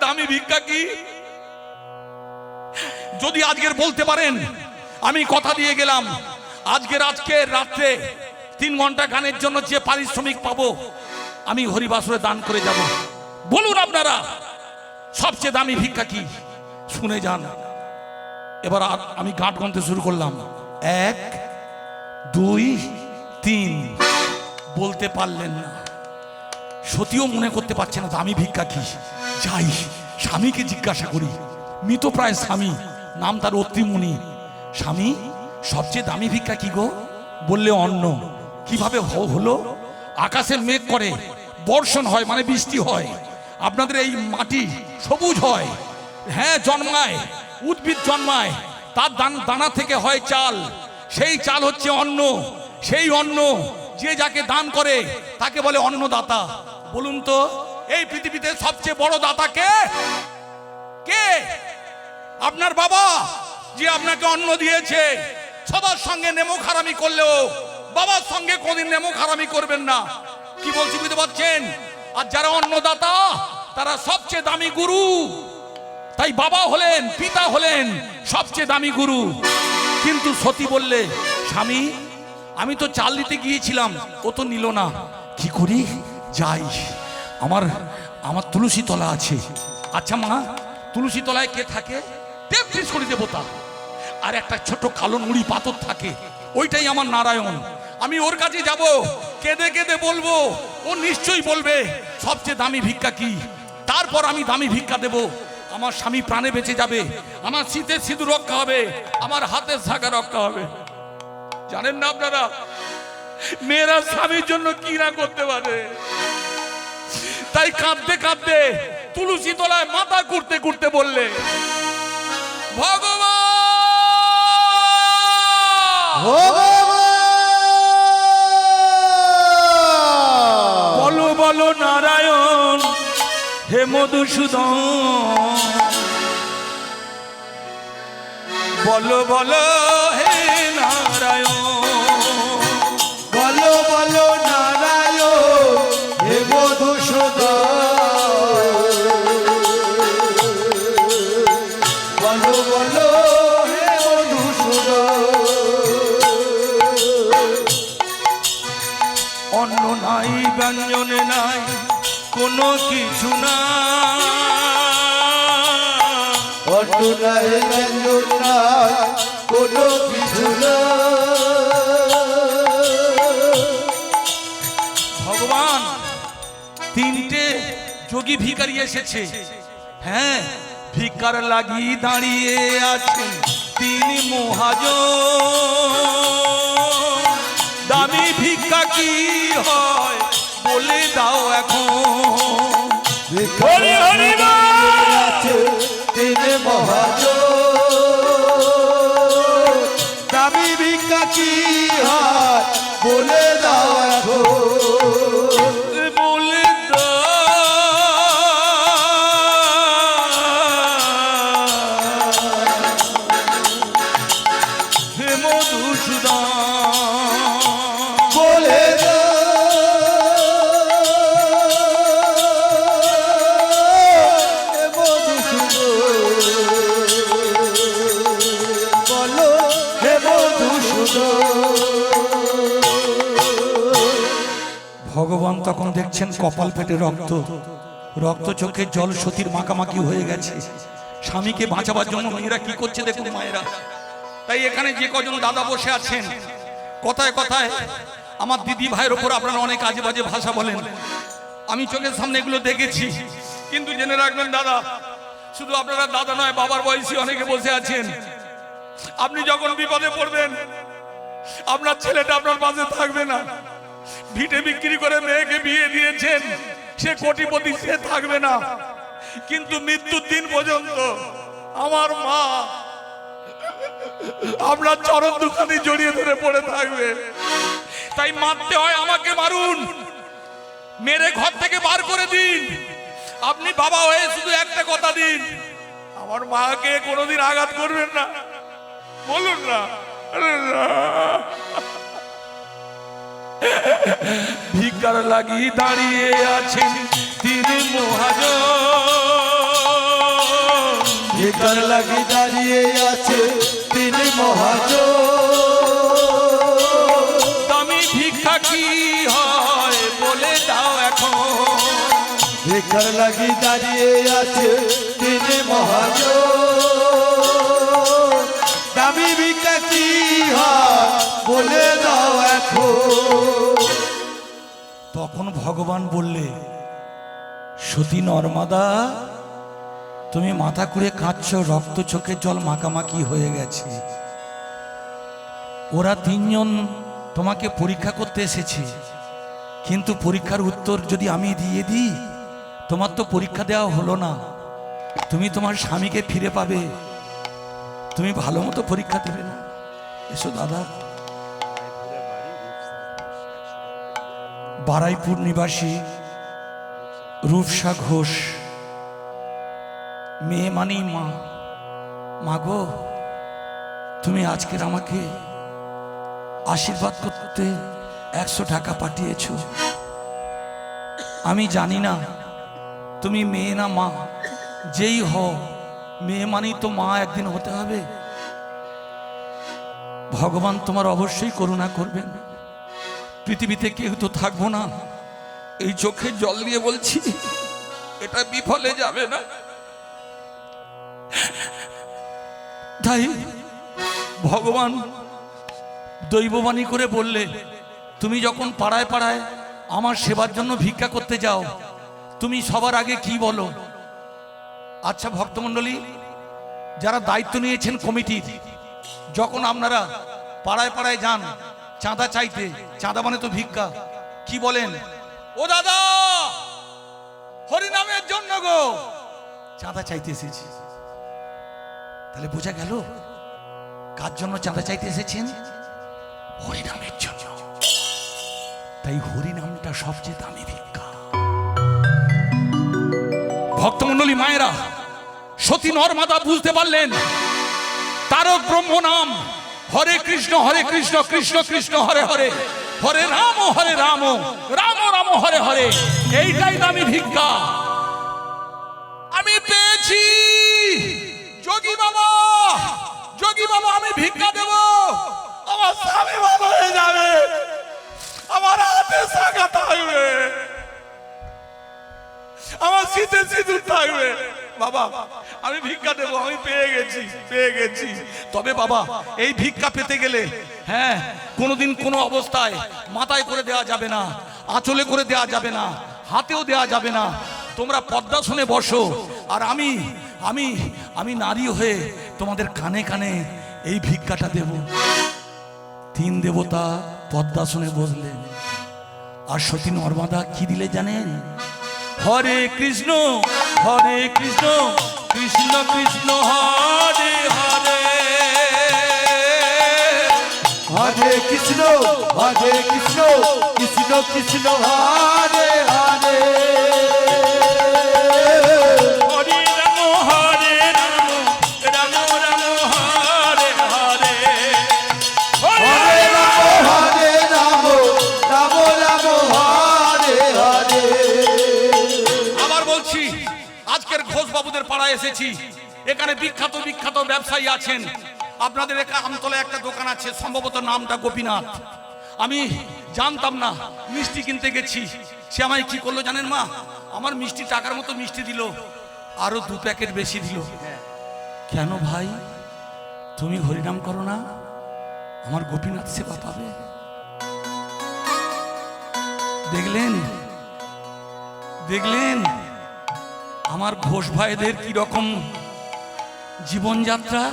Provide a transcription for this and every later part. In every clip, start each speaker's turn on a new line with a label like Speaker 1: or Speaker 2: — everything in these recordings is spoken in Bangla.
Speaker 1: দামি ভিক্ষা কি? যদি আজকের বলতে পারেন আমি কথা দিয়ে গেলাম আজকের রাত্রে 3 ঘন্টা গানের জন্য যে পারিশ্রমিক পাবো আমি হরিবাসরে দান করে যাব। বলুন আপনারা সবচেয়ে দামি ভিক্ষা কি? শুনে যান। এবার আমি গাঁট গনতে শুরু করলাম। 1 2 3 বলতে পারলেন না। সত্যিও মনে করতে পারছে না দামি ভিক্ষা কি। যাই স্বামীকে জিজ্ঞাসা করি। মৃতপ্রায় স্বামী, নাম তার অত্রিমুনি। স্বামী সবচেয়ে দামি ভিক্ষা কি গো? বললে অন্ন। কিভাবে হলো? আকাশে মেঘ করে, বর্ষণ হয় মানে বৃষ্টি হয়, আপনাদের এই মাটি সবুজ হয়, হ্যাঁ জন্মায়, উদ্ভিদ জন্মায়, তার দানা থেকে হয় চাল, সেই চাল হচ্ছে অন্ন। সেই অন্ন যে যাকে দান করে তাকে বলে অন্নদাতা। বলুন তো এই পৃথিবীতে সবচেয়ে বড় দাতা কে? কে? আপনার বাবা যে আপনাকে অন্ন দিয়েছে। সবার সঙ্গে নেমো খারামি করলেও বাবার সঙ্গে কোনদিন নেমো খারামি করবেন না। কি বলছি বুঝতে পারছেন? আর যারা অন্নদাতা তারা সবচেয়ে দামি গুরু। তাই বাবা হলেন, পিতা হলেন সবচেয়ে দামি গুরু। কিন্তু সতী বললে স্বামী আমি তো চাল দিতে গিয়েছিলাম, ও তো নিল না। কি করি? যাই, আমার তুলসী তলা আছে। আচ্ছা মা, তুলসী তলায় কে থাকে? 33 কোটি দেবতা। আর একটা ছোট কালো নুড়ি পাথর থাকে, ওইটাই আমার নারায়ণ। আমি ওর কাছে যাব, কেঁদে কেঁদে বলবো, ও নিশ্চয়ই বলবে সবচেয়ে দামি ভিক্ষা কি। তারপর আমি দামি ভিক্ষা দেব। আমার স্বামী প্রাণে বেঁচে যাবে, আমার শীতের সিঁদুর রক্ষা হবে, আমার হাতের শাখা রক্ষা হবে। জানেন না আপনারা মেয়েরা স্বামীর জন্য কি না করতে পারে? তাই কাঁদতে কাঁদতে তুলসী তলায় মাথা কুড়তে কুড়তে বললে ভগবান বলো বলো নারায়ণ হে মধুসূদন, বলো বলো হে নারায়ণ,
Speaker 2: বলো বলো নারায়ণ হে মধুসূদন, বলো বলো হে মধুসূদন।
Speaker 1: অন্ন নাই ব্যঞ্জনে নাই কোনো কিছু না,
Speaker 2: অন্ন নাই ব্যঞ্জন নাই কোনো কিছু না।
Speaker 1: ভগবান 3টে যোগী ভিখারি এসেছে। হ্যাঁ, ভিক্ষার লাগি দাঁড়িয়ে আছেন 3 মহাজন। দামি ভিক্ষা কি হয় বলে দাও এখন।
Speaker 2: হরি হরি আছে 3 মহাজন, দামি ভিক্ষা কি হয় বলে দাও এখন।
Speaker 1: বলে হে মধুসূদন,
Speaker 2: বলে বলো হে মধুসূদন।
Speaker 1: ভগবান তখন দেখছেন কপাল ফেটে রক্ত, রক্ত চোখে জল, সতীর মাখামাখি হয়ে গেছে। স্বামীকে বাঁচাবার জন্য মেয়েরা কি করছে দেখুন মায়েরা। তাই এখানে যে কজন দাদা বসে আছেন, কথায় কথায় আমার দিদি ভাইয়ের ওপর আপনারা অনেক আজে বাজে ভাষা বলেন, আমি চোখের সামনে এগুলো দেখেছি। কিন্তু জেনে রাখবেন দাদা, শুধু আপনারা দাদা নয় বাবার বয়সী অনেকে বসে আছেন। আপনি যখন বিপদে পড়বেন আপনার ছেলেটা আপনার পাশে থাকবে না। ভিটে বিক্রি করে মেয়েকে বিয়ে দিয়েছেন, সে কোটিপতি, সে থাকবে না। কিন্তু মৃত্যুর দিন পর্যন্ত আমার মা আপনার চরণ দুখানি জড়িয়ে ধরে পড়ে থাকবে। তাই মারতে হয় আমাকে মারুন, মেরে ঘর থেকে বার করে দিন। আপনি বাবা হয়ে শুধু একটা কথা দিন, আমার মাকে কোনোদিন আঘাত করবেন না। বলুন না। ভিক্ষার লাগি দাঁড়িয়ে আছেন 3 মহাজন।
Speaker 2: ভিকার লাগি দাঁড়িয়ে আছে তিনি মহাজন
Speaker 1: দামি ভিক্ষা কি হয় বলে দাও এখন
Speaker 2: ভিকার লাগি দাঁড়িয়ে আছে তিনি মহাজন দামি ভিক্ষা কি হয় বলে দাও এখন।
Speaker 1: তখন ভগবান বললে, সতী নর্মদা তুমি মাথা করে কাঁদছো, রক্ত চোখের জল মাখামাখি হয়ে গেছে। ওরা তিনজন তোমাকে পরীক্ষা করতে এসেছে, কিন্তু পরীক্ষার উত্তর যদি আমি দিয়ে দিই, তোমার তো পরীক্ষা দেওয়া হলো না, তুমি তোমার স্বামীকে ফিরে পাবে, তুমি ভালো মতো পরীক্ষা দেবে না। এসো দাদা। বারাইপুর নিবাসী রূপসা ঘোষ, মেয়ে মানেই মা। মা গো, তুমি আজকের আমাকে আশীর্বাদ করতে 100 টাকা পাঠিয়েছ। আমি জানি না তুমি মেয়ে না মা, যেই হও মেয়ে মানেই তো মা একদিন হতে হবে। ভগবান তোমার অবশ্যই করুণা করবেন। পৃথিবীতে কেউ তো থাকবো না, এই চোখে জল দিয়ে বলছি এটা বিফলে যাবে না। তাই ভগবান দৈববাণী করে বললে, তুমি যখন পাড়ায় পাড়ায় আমার সেবার জন্য ভিক্ষা করতে যাও, তুমি সবার আগে কি বলো? আচ্ছা ভক্তমণ্ডলী, যারা দায়িত্ব নিয়েছেন কমিটির, যখন আপনারা পাড়ায় পাড়ায় যান চাঁদা চাইতে, চাঁদা মানে তো ভিক্ষা, কি বলেন? ও দাদা, হরিনামের জন্য গো চাঁদা চাইতে এসেছি। তাহলে বোঝা গেল কার জন্য চাঁদা চাইতে এসেছেন? হরিনামের জন্য। তাই হরিনামটা সবচেয়ে দামি ভিক্ষা। ভক্তমণ্ডলী মায়েরা, সতী নর্মদা বুঝতে পারলেন তারক ব্রহ্ম নাম হরে কৃষ্ণ কৃষ্ণ কৃষ্ণ হরে হরে, হরে রাম রাম রাম হরে হরে, এইটাই দামি ভিক্ষা। আমি পেয়েছি যোগী বাবা, আমি ভিক্ষা দেব, আমার স্বামী ভালো হয়ে যাবে, আমার হাতে শাখা থাকবে, আমার শীতে সিঁদুর থাকবে। বাবা আমি ভিক্ষা দেব, আমি পেয়ে গেছি। তবে বাবা এই ভিক্ষা পেতে গেলে হ্যাঁ কোনোদিন কোনো অবস্থায় মাথায় করে দেওয়া যাবে না, আঁচলে করে দেওয়া যাবে না, হাতেও দেওয়া যাবে না। তোমরা পদ্মাসনে বসো, আর আমি আমি আমি নারী হয়ে তোমাদের কানে কানে এই ভিক্ষাটা দেব। 3 দেবতা পদ্মাসনে বসলেন, আর সতী নর্মদা কি দিলে জানেন? হরে কৃষ্ণ কৃষ্ণ কৃষ্ণ হরে হরে,
Speaker 2: হরে কৃষ্ণ কৃষ্ণ কৃষ্ণ হরে হরে,
Speaker 1: হরে রাম রাম রাম হরে হরে,
Speaker 2: হরে রাম রাম রাম হরে হরে।
Speaker 1: আবার বলছি, আজকের ঘোষ বাবুদের পাড়ায় এসেছি, এখানে বিখ্যাত ব্যবসায়ী আছেন। আপনাদের আমতলায় একটা দোকান আছে, সম্ভবত নামটা গোপীনাথ। আমি জানতাম না, মিষ্টি কিনতে গেছি, সে আমায় কি করলো জানেন মা? আমার মিষ্টি টাকার মতো মিষ্টি দিল, আরো 2 প্যাকেট বেশি দিল। কেন ভাই, তুমি হরিনাম করো না, আমার গোপীনাথ সেবা পাবে। দেখলেন আমার ঘোষ ভাইদের কি রকম জীবনযাত্রা,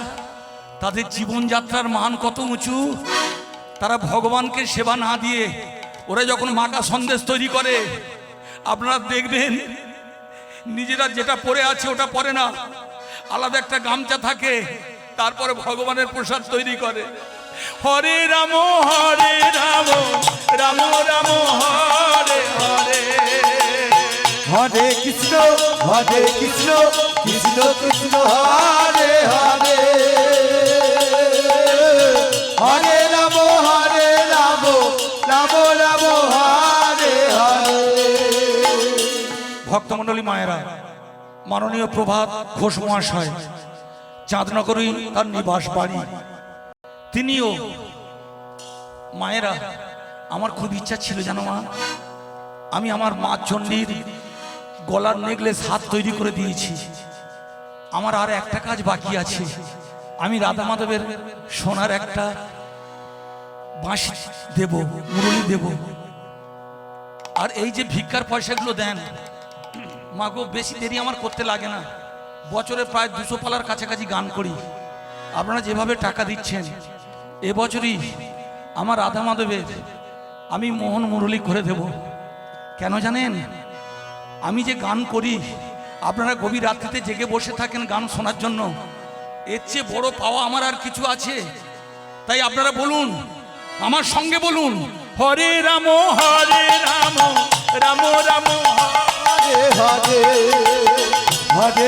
Speaker 1: তাদের জীবনযাত্রার মান কত উঁচু। তারা ভগবানকে সেবা না দিয়ে ওরা যখন মাকা সন্দেশ তৈরি করে, আপনারা দেখবেন নিজেরা যেটা পরে আছে ওটা পরে না, আলাদা একটা গামছা থাকে, তারপরে ভগবানের প্রসাদ তৈরি করে। হরে রাম রাম রাম হরে হরে,
Speaker 2: হরে কৃষ্ণ কৃষ্ণ কৃষ্ণ হরে হরে, হরে রাম রাম রাম হরে হরে।
Speaker 1: ভক্তমণ্ডলী মায়েরা, মাননীয় প্রভাত ঘোষ মহাশয় চাঁদনগরই তার নিবাস বাড়ি। তিনিও মায়েরা, আমার খুব ইচ্ছা ছিল জানো মা, আমি আমার মা চণ্ডীর গলার নেকলেস হাত তৈরি করে দিয়েছি। আমার আর একটা কাজ বাকি আছে, আমি রাধা মাধবের সোনার একটা বাঁশি দেব, মুরলি দেব। আর এই যে ভিক্ষার পয়সাগুলো দেন মা গো, বেশি দেরি আমার করতে লাগে না, বছরে প্রায় 200 পালার কাছাকাছি গান করি। আপনারা যেভাবে টাকা দিচ্ছেন, এবছরই আমার রাধা মাধবের আমি মোহন মুরলি করে দেব। কেন জানেন, আমি যে গান করি, আপনারা গভীর রাত্রিতে জেগে বসে থাকেন গান শোনার জন্য, এর চেয়ে বড় পাওয়া আমার আর কিছু আছে? তাই আপনারা বলুন, আমার সঙ্গে বলুন, হরে রাম রাম রাম
Speaker 2: হরে হরে, হরে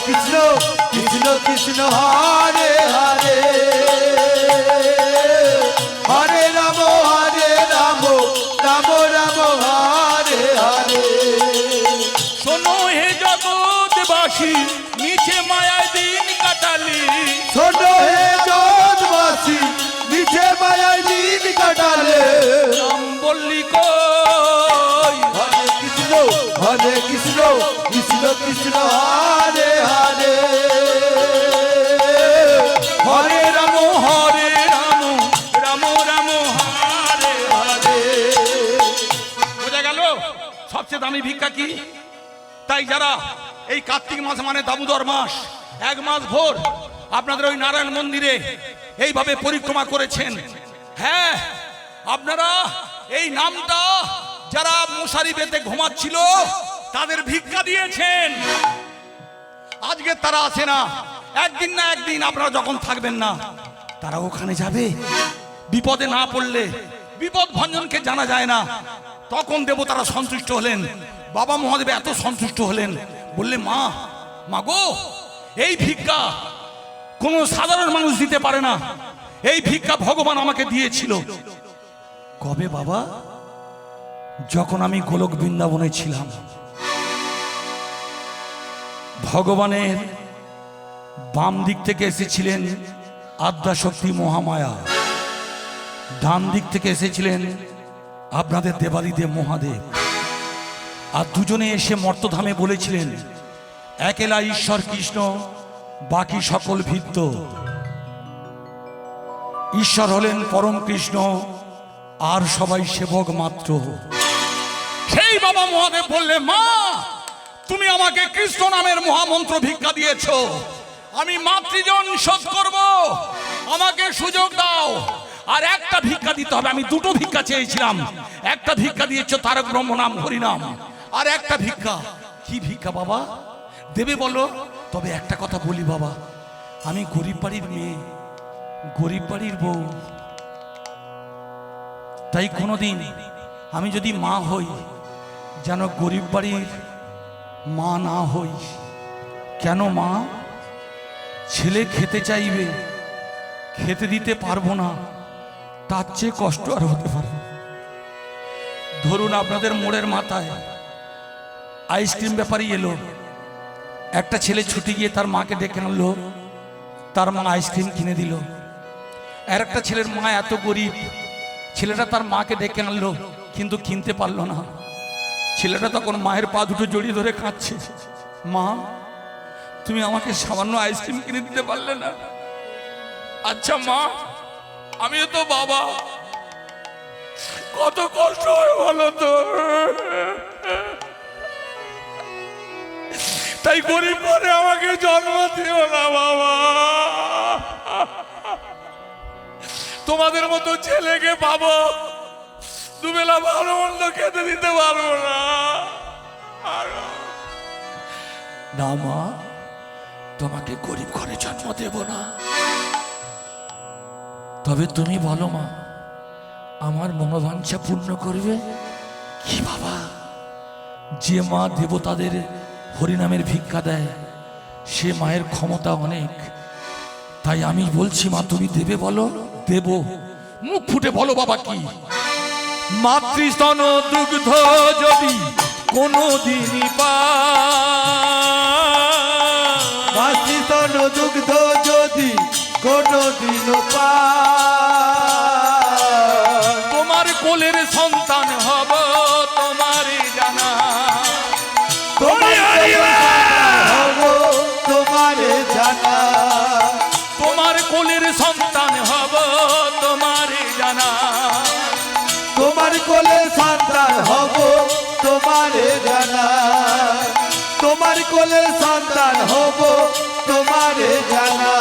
Speaker 2: কৃষ্ণ কৃষ্ণ কৃষ্ণ হরে হরে, হরে রাম রাম রাম হরে হরে।
Speaker 1: শোনো হে জগৎবাসী, নিচে মায়ায় দিন কাটালি,
Speaker 2: শোনো হে জগৎবাসী, নিচে মায়ায় দিন কাটালে,
Speaker 1: নাম বললি কই,
Speaker 2: হরে কৃষ্ণ কৃষ্ণ কৃষ্ণ হরে হরে,
Speaker 1: হরে রাম রাম রাম হরে হরে। বোঝা গেল সবচেয়ে দামি ভিক্ষা কি? তাই যারা এই কার্তিক মাস মানে দামোদর মাস, 1 মাস ভোর আপনাদের ওই নারায়ণ মন্দিরে এইভাবে পরিক্রমা করেছেন, হ্যাঁ আপনারা এই নামটা যারা মশারি বেঁধে ঘুমাচ্ছিল তাদের ভিক্ষা দিয়েছেন। আজকে তারা আসে না, একদিন না একদিন আপনারা যখন থাকবেন না, তারা ওখানে যাবে। বিপদে না পড়লে বিপদ ভঞ্জনকে জানা যায় না, তখন দেবতারা সন্তুষ্ট হলেন। বাবা মহাদেব এত সন্তুষ্ট হলেন, বললে মা গো, এই ভিক্ষা কোনো সাধারণ মানুষ দিতে পারে না, এই ভিক্ষা ভগবান আমাকে দিয়েছিল। কবে বাবা? যখন আমি গোলক বৃন্দাবনে ছিলাম। ভগবানের বাম দিক থেকে এসেছিলেন আদ্যাশক্তি মহামায়া, ডান দিক থেকে এসেছিলেন আপনাদের দেবাদিদেব মহাদেব। আর দুজনে এসে মর্তধামে বলেছিলেন, একেলা ঈশ্বর কৃষ্ণ, বাকি সকল ভিত্ত। ঈশ্বর হলেন পরম কৃষ্ণ, আর সবাই সেবক মাত্র। সেই বাবা মহাদেব বললে, মা তুমি আমাকে কৃষ্ণ নামের মহামন্ত্র ভিক্ষা দিয়েছ, আমি মাতৃজন শোধ করব, আমাকে সুযোগ দাও। আর একটা ভিক্ষা দিতে হবে, আমি 2টো ভিক্ষা চেয়েছিলাম, একটা ভিক্ষা দিয়েছ তারক ব্রহ্ম নাম হরিনাম, আর একটা ভিক্ষা। কি ভিক্ষা বাবা দেবে বলো? তবে একটা কথা বলি বাবা, আমি গরিব বাড়ির মেয়ে, গরিব বাড়ির বউ, তাই কোনোদিন আমি যদি মা হই, যেন গরিব বাড়ির মা না হই। কেন মা? ছেলে খেতে চাইবে, খেতে দিতে পারবো না, তার চেয়ে কষ্ট আর হতে পারে। ধরুন আপনাদের মোড়ের মাথায় আইসক্রিম ব্যাপারী এলো, একটা ছেলে ছুটে গিয়ে তার মাকে ডেকে আনলো, তার মা আইসক্রিম কিনে দিল। আর একটা ছেলের মা এত গরিব, ছেলেটা তার মাকে ডেকে আনলো, কিন্তু কিনতে পারলো না। ছেলেটা তখন মায়ের পা দুটো জড়িয়ে ধরে কাঁদছে, মা তুমি আমাকে সামান্য আইসক্রিম কিনে দিতে পারলে না? আচ্ছা মা, আমিও তো বাবা, কত কষ্ট হয় বলো তো। তাই গরিব করে আমাকে জন্ম দিও না বাবা, তোমাদের মতো ছেলেকে পাবো, দুবেলা ভালো মন্দ খেতে দিতে পারবো না। না মা, তোমাকে গরিব ঘরে জন্ম দেব না। তবে তুমি বলো মা, আমার মনোবাঞ্ছা পূর্ণ করবে কি? বাবা, যে মা দেবতাদের হরিনামের ভিক্ষা দেয়, সে মায়ের ক্ষমতা অনেক। তাই আমি বলছি মা, তুমি দেবে বলো? দেব। মুখ ফুটে বলো বাবা কি? মাতৃস্তন দুগ্ধ যদি কোনো দিনই
Speaker 2: মাতৃ স্তন দুগ্ধ যদি কোনদিন পাই,
Speaker 1: তোমার কোলের সন্তান হব তোমারই জানা।
Speaker 2: তোমার হব তোমারে জানা,
Speaker 1: তোমার কোলের সন্তান হব তোমারই জানা।
Speaker 2: তোমার কোলে সন্তান হব তোমারে জানা, তোমার কোলে সন্তান হব তোমারে জানা।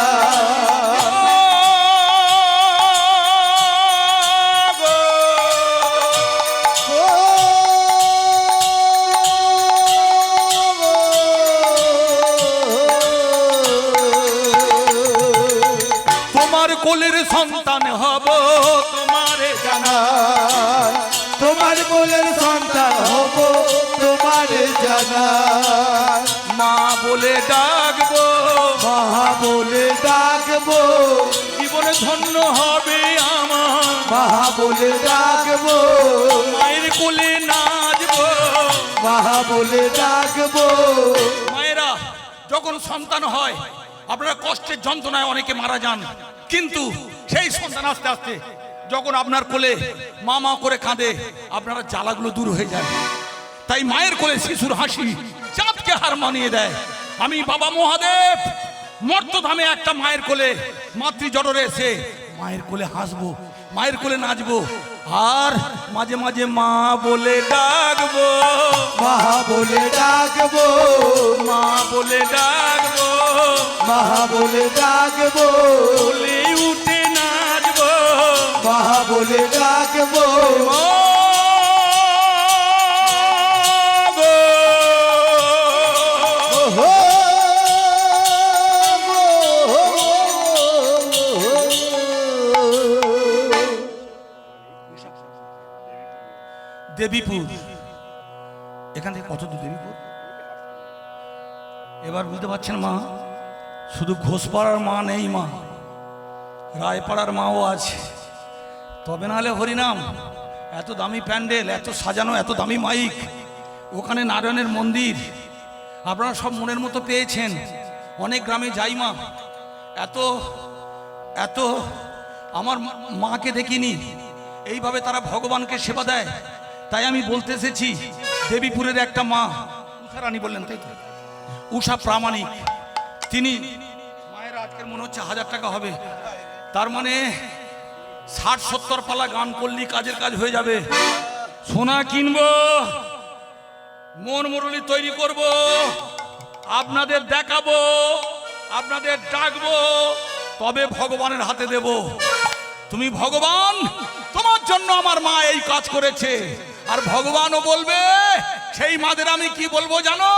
Speaker 1: তোমার কোলের সন্তান হব তোমারে জানা।
Speaker 2: তোমার কোলের সন্তান হব তোমারে জানা।
Speaker 1: মা বলে ডাকবো,
Speaker 2: মহা বলে ডাকবো,
Speaker 1: জীবনে ধন্য হবে আমার।
Speaker 2: মহা বলে ডাকবো,
Speaker 1: মায়ের কোলে নাচবো।
Speaker 2: মহা বলে ডাকবো।
Speaker 1: মায়েরা যখন সন্তান হয় আপনারা কষ্টের যন্ত্রণায় অনেকে মারা যান, কিন্তু সেই সন্তান আস্তে আস্তে যখন আপনার কোলে মা মা করে কাঁদে আপনারা জ্বালাগুলো দূর হয়ে যায়। তাই মায়ের কোলে শিশুর হাসি চাঁদকে হার মানিয়ে দেয়। আমি বাবা মহাদেব মর্তধামে একটা মায়ের কোলে মাতৃ জঠরে এসে মায়ের কোলে হাসবো, মায়ের কোলে নাচবো, আর মাঝে মাঝে মা বলে ডাকবো,
Speaker 2: মহা বলে ডাকবো,
Speaker 1: মা বলে ডাকবো,
Speaker 2: মহা বলে ডাকবো,
Speaker 1: কোলে উঠে নাচবো।
Speaker 2: মহা বলে ডাকবো।
Speaker 1: ও গো,
Speaker 2: ওহো,
Speaker 1: দেবীপুর, এখান থেকে কত দূর দেবীপুর? এবার বুঝতে পারছেন মা, শুধু ঘোষপাড়ার মা নেই মা, রায়পাড়ার মাও আছে। তবে নাহলে হরিনাম, এত দামি প্যান্ডেল, এত সাজানো, এত দামি মাইক, ওখানে নারায়ণের মন্দির আপনারা সব মনের মতো পেয়েছেন। অনেক গ্রামে যাই মা, এত এত আমার মাকে দেখিনি, এইভাবে তারা ভগবানকে সেবা দেয়। তাই আমি বলতে এসেছি, দেবীপুরের একটা মা, উষা রানী বললেন তাই তো, উষা প্রামাণিক, তিনি মায়ের আজকের মনে হচ্ছে 1000 টাকা হবে, তার মানে 60-70 পালা গান করলি কাজের কাজ হয়ে যাবে। সোনা কিনবো, মন মুরলি তৈরি করব, আপনাদের দেখাবো, আপনাদের ডাকবো, তবে ভগবানের হাতে দেব। তুমি ভগবান, তোমার জন্য আমার মা এই কাজ করেছে। আর ভগবানও বলবে, সেই মাদের আমি কি বলবো জানো?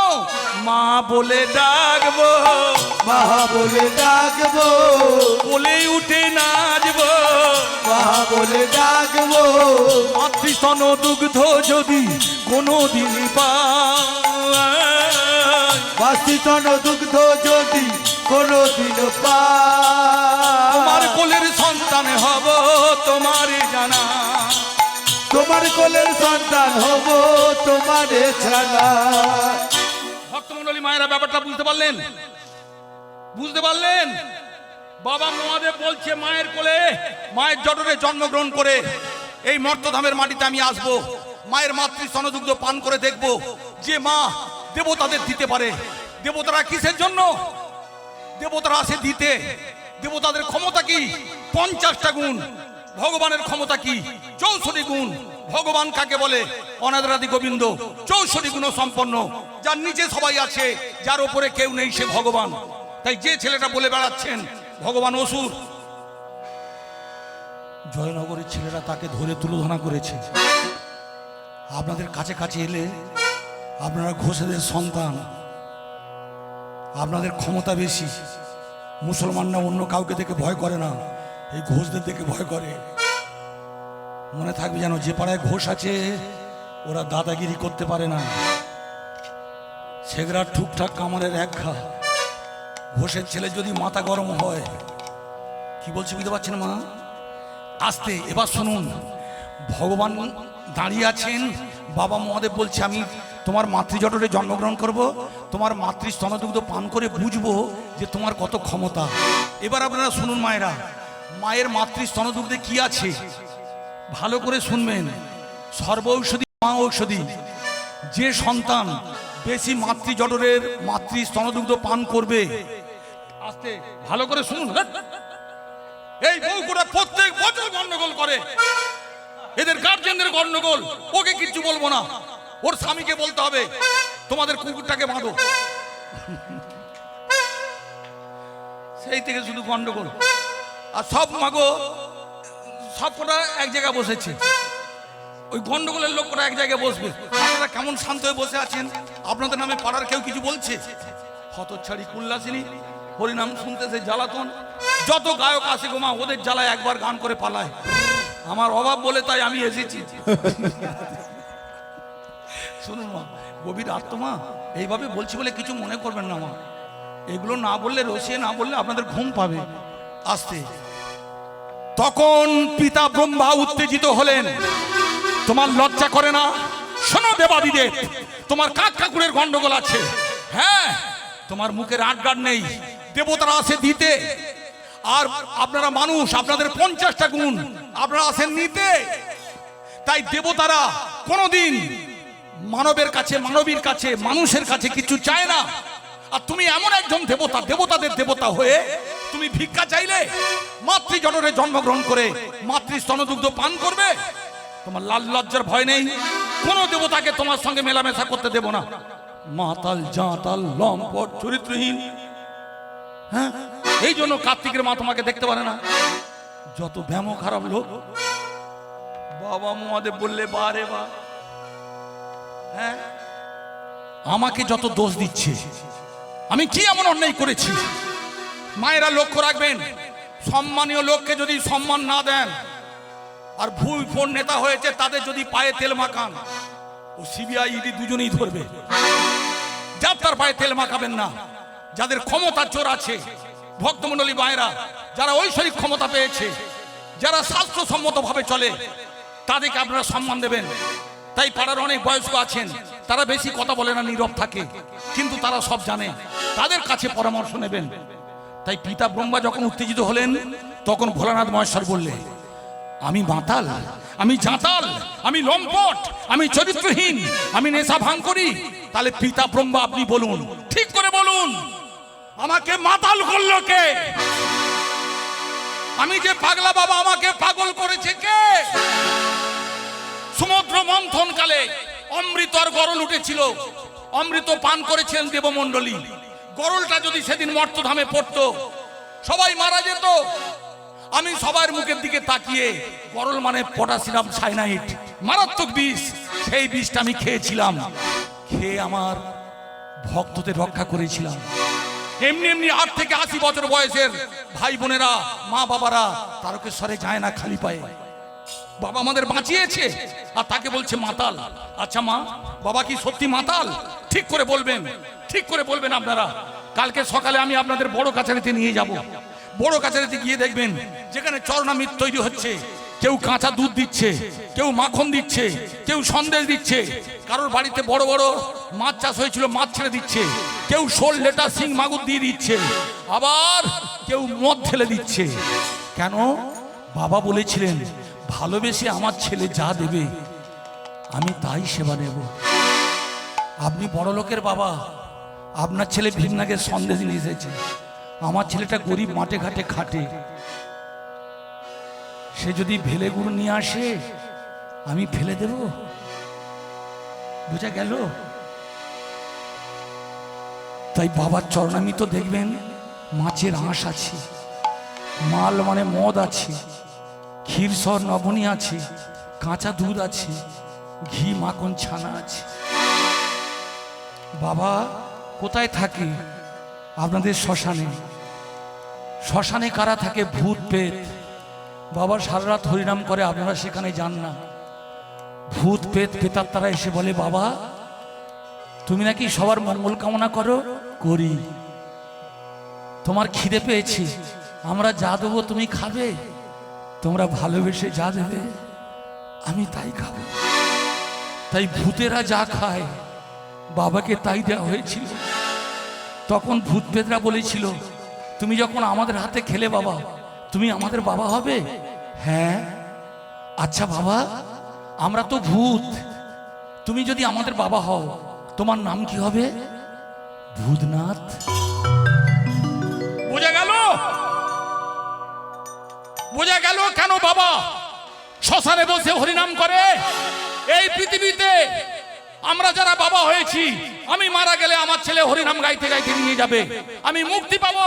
Speaker 1: মা বলে ডাকবো,
Speaker 2: মহা বলে ডাকবো,
Speaker 1: বলে উঠে নাচবো।
Speaker 2: মহা বলে ডাকবো,
Speaker 1: মাতৃস্তন দুগ্ধ যদি কোনোদিন পাই,
Speaker 2: বাসিতন দুগ্ধ যদি কোনদিন
Speaker 1: তোমার
Speaker 2: পাই,
Speaker 1: কোলের সন্তান হব তোমারই জানা।
Speaker 2: তোমার কোলের সন্তান হব তোমারে জানা।
Speaker 1: ভক্তমণ্ডলী মায়েরা ব্যাপারটা বুঝতে পারলেন? বুঝতে পারলেন? বাবা মহাদেব বলছে মায়ের কোলে, মায়ের জঠরে জন্মগ্রহণ করে এই মর্তধামের মাটিতে আমি আসব, মায়ের মাতৃ স্তনদুগ্ধ পান করে দেখব যে মা দেবতাদের দিতে পারে। দেবতারা কিসের জন্য? দেবতারা আসে দিতে। দেবতাদের ক্ষমতা কি? 50টা গুণ। ভগবানের ক্ষমতা কি? 64 গুণ। ভগবান কাকে বলে? অনাদি গোবিন্দ, 64 গুণ সম্পন্ন, যার নিচে সবাই আছে, যার উপরে কেউ নেই, সে ভগবান। তাই যে ছেলেটা বলে বেড়াচ্ছেন ভগবান অসুর, জয়নগরের ছেলেরা তাকে ধরে তুলোধনা করেছে। আপনাদের কাছে কাছে এলে আপনারা ঘোষেদের সন্তান, আপনাদের ক্ষমতা বেশি। মুসলমানরা অন্য কাউকে দেখে ভয় করে না, এই ঘোষদের দেখে ভয় করে। মনে থাকবে যেন, যে পাড়ায় ঘোষ আছে ওরা দাদাগিরি করতে পারে না। সেগরা ঠুকঠাক কামারের এক ঘা। ঘোষের ছেলে যদি মাথা গরম হয়, কি বলছে বুঝতে পারছেন মা? আস্তে এবার শুনুন, ভগবান দাঁড়িয়ে আছেন, বাবা মহাদেব বলছে আমি তোমার মাতৃজঠরে জন্মগ্রহণ করব, তোমার মাতৃ স্তনদুগ্ধ পান করে বুঝবো যে তোমার কত ক্ষমতা। এবার আপনারা শুনুন মায়েরা, মায়ের মাতৃ স্তনদুগ্ধে কি আছে ভালো করে শুনবেন। সর্ব ঔষধি মা ঔষধি। যে সন্তান বেশি মাতৃজঠরের মাতৃ স্তনদুগ্ধ পান করবে, আস্তে ভালো করে শুনুন, এই বউকুড়া প্রত্যেক বছর গন্ডগোল করে, এদের গার্জেনদের গন্ডগোল। ওকে কিচ্ছু বলবো না, ওর স্বামীকে বলতে হবে তোমাদের কুকুরটাকে বাঁধো। সেই থেকে শুধু গন্ডগোল। আর সব মাগো সব কটা এক জায়গায় বসেছে, ওই গন্ডগোলের লোকরা এক জায়গায় বসবে। আপনারা কেমন শান্ত হয়ে বসে আছেন? আপনাদের নামে পাড়ার কেউ কিছু বলছে? হতচ্ছাড়ি কুল্লাসিনী, হরিনাম শুনতে সে জ্বালাতন। যত গায়ক আসে গো মা, ওদের জ্বালায় একবার গান করে পালায়। আমার অভাব বলে তাই আমি এসেছি। শুনুন মা, গভীর আত্মা, এইভাবে বলছি বলে কিছু মনে করবেন না মা। এগুলো না বললে, রসিয়ে না বললে আপনাদের ঘুম পাবে। আস্তে। তখন পিতা ব্রহ্মা উত্তেজিত হলেন। তোমার লজ্জা করে না? শোনো দেবাদিদেব, তোমার কাক কাকুরের গন্ডগোল আছে। হ্যাঁ, তোমার মুখের আটগাট নেই, দেবতারা আসে দিতে, আর আপনারা মানুষ, আপনাদের 50টা গুণ, আপনারা আসেন নিতে। তাই দেবতারা কোনোদিন মানবের কাছে, মানবীর কাছে, মানুষের কাছে কিছু চায় না। আর তুমি এমন একজন দেবতা, দেবতাদের দেবতা হয়ে তুমি ভিক্ষা চাইলে, মাতৃজঠরে জন্মগ্রহণ করে মাতৃ স্তনদুগ্ধ পান করবে? তোমার লাল লজ্জার ভয় নেই? কোন দেবতাকে তোমার সঙ্গে মেলামেশা করতে দেব না। মাতাল, জাঁতাল, লম্পট, চরিত্রহীন। হ্যাঁ, এই জন্য কার্তিকের মা তোমাকে দেখতে পারে না। যত ব্যামো খারাপ লোক। বাবা মহাদেব বললে বারে বা, হ্যাঁ, আমাকে যত দোষ দিচ্ছে, আমি কি এমন অন্যায় করেছি? মায়েরা লক্ষ্য রাখবেন, সম্মানীয় লোককে যদি সম্মান না দেন, আর ভুল ফোন নেতা হয়েছে তাদের যদি পায়ে তেল মাখান, ও সিবিআই ইডি দুজনেই ধরবে। যার তার পায়ে তেল মাখাবেন না। যাদের ক্ষমতার জোর আছে, ভক্তমণ্ডলী মায়েরা, যারা ঐশ্বরিক ক্ষমতা পেয়েছে, যারা শাস্ত্রসম্মত ভাবে চলে, তাদেরকে আপনারা সম্মান দেবেন। তাই পাড়ার অনেক বয়স্ক আছেন, তারা বেশি কথা বলে না, নীরব থাকে, কিন্তু তারা সব জানে, তাদের কাছে পরামর্শ নেবেন। তাই পিতা ব্রহ্মা যখন উত্তেজিত হলেন, তখন ভোলানাথ মহেশ্বর বললে, আমি মাতাল, আমি জাঁতাল, আমি লম্পট, আমি চরিত্রহীন, আমি নেশা ভাঙ করি। তাহলে পিতা ব্রহ্মা আপনি বলুন, ঠিক করে বলুন, আমাকে মাতাল করলো কে? আমি যে পাগলা বাবা, আমাকে পাগল করেছে কে? সমুদ্র মন্থন কালে অমৃত আর গরল উঠেছিল, অমৃত পান করেছিলেন দেবমণ্ডলী। গরলটা যদি সেদিন মর্তধামে পড়তো, সবাই মারা যেত। আমি সবার মুখের দিকে তাকিয়ে, গরল মানে পটাশিয়াম সাইনাইড, মারাত্মক বিষ, সেই বিষটা আমি খেয়েছিলাম। খেয়ে আমার ভক্তদের রক্ষা করেছিলাম। এমনি এমনি 8 থেকে 80 বছর বয়সের ভাই বোনেরা, মা বাবারা তারকেশ্বরে যায় না খালি পায়ে। বাবা আমাদের বাঁচিয়েছে, আর তাকে বলছে মাতাল। আচ্ছা মা, বাবা কি সত্যি মাতাল? ঠিক করে বলবেন, ঠিক করে বলবেন আপনারা। কালকে সকালে আমি আপনাদের বড় কাছারিতে নিয়ে যাব। বড় কাছারিতে গিয়ে দেখবেন যেখানে চরণামৃত তৈরি হচ্ছে। কেউ কাঁচা দুধ দিচ্ছে, কেউ মাখন দিচ্ছে, কেউ সন্দেশ দিচ্ছে, কারোর বাড়িতে বড় বড় মাছ চাষ হয়েছিল, মাছ ছেড়ে দিচ্ছে, কেউ শোল, লেটা, শিং, মাগুর দিয়ে দিচ্ছে, আবার কেউ মদ ঢেলে দিচ্ছে। কেন? বাবা বলেছিলেন, ভালোবেসে আমার ছেলে যা দেবে আমি তাই সেবা নেব। আপনি বড় লোকের বাবা, আপনার ছেলে ভিন্নাকে সন্দেশ নিয়ে এসেছে, আমার ছেলেটা গরিব, মাঠে ঘাটে খাটে, সে যদি ভেলে গুড় নিয়ে আসে আমি ফেলে দেব? বুঝা গেল? তাই বাবার চরণামৃত দেখবেন মাছের আঁশ আছে, মাল মানে মদ আছে, ক্ষীরসর নবনী আছে, কাঁচা দুধ আছে, ঘি, মাখন, ছানা আছে। বাবা কোথায় থাকে? আপনাদের শ্মশানে। শ্মশানে কারা থাকে? ভূত পেত। বাবা সারা রাত হরিনাম করে, আপনারা সেখানে যান না। ভূত পেত, প্রেতাত্মারা এসে বলে, বাবা তুমি নাকি সবার মঙ্গল কামনা করো। করি। তোমার খিদে পেয়েছি, আমরা যা দেবো তুমি খাবে, তোমরা ভালোবেসে যা দেবে আমি তাই খাবো। তাই ভূতেরা যা খায় বাবাকে তাই দেওয়া হয়েছিল। তখন ভূত পেতরা বলেছিল, তুমি যখন আমাদের হাতে খেলে বাবা, তুমি আমাদের বাবা হবে। হ্যাঁ, আচ্ছা বাবা, আমরা তো ভূত, তুমি যদি আমাদের বাবা হও, তোমার নাম কি হবে? ভূতনাথ। বোঝা গেল? বোঝা গেল কেন বাবা শ্মশানে বসে হরিনাম করে? এই পৃথিবীতে আমরা যারা বাবা হয়েছি, আমি মারা গেলে আমার ছেলে হরিনাম গাইতে গাইতে নিয়ে যাবে, আমি মুক্তি পাবো।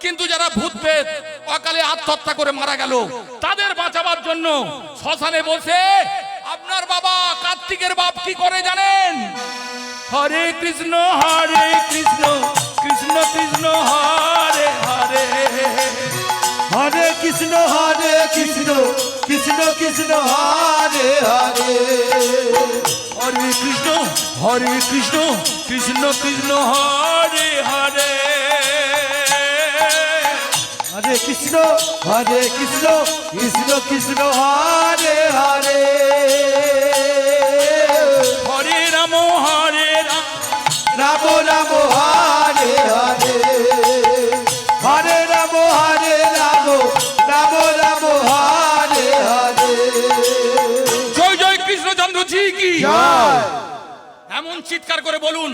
Speaker 1: কিন্তু যারা ভূত প্রেত অকালে আত্মহত্যা করে মারা গেল, তাদের বাঁচাবার জন্য শ্মশানে বসে আপনার বাবা কার্তিকের বাপ কি করে জানেন? হরে কৃষ্ণ কৃষ্ণ কৃষ্ণ হরে হরে,
Speaker 2: হরে কৃষ্ণ কৃষ্ণ কৃষ্ণ হরে হরে,
Speaker 1: হরে কৃষ্ণ কৃষ্ণ কৃষ্ণ হরে হরে,
Speaker 2: হরে কৃষ্ণ কৃষ্ণ কৃষ্ণ হরে হরে,
Speaker 1: হরে রাম
Speaker 2: রাম রাম হরে হরে, হরে রাম রাম রাম রাম হরে হরে।
Speaker 1: জয় জয় কৃষ্ণচন্দ্র জি কি
Speaker 2: জয়।
Speaker 1: এমন চিৎকার করে বলুন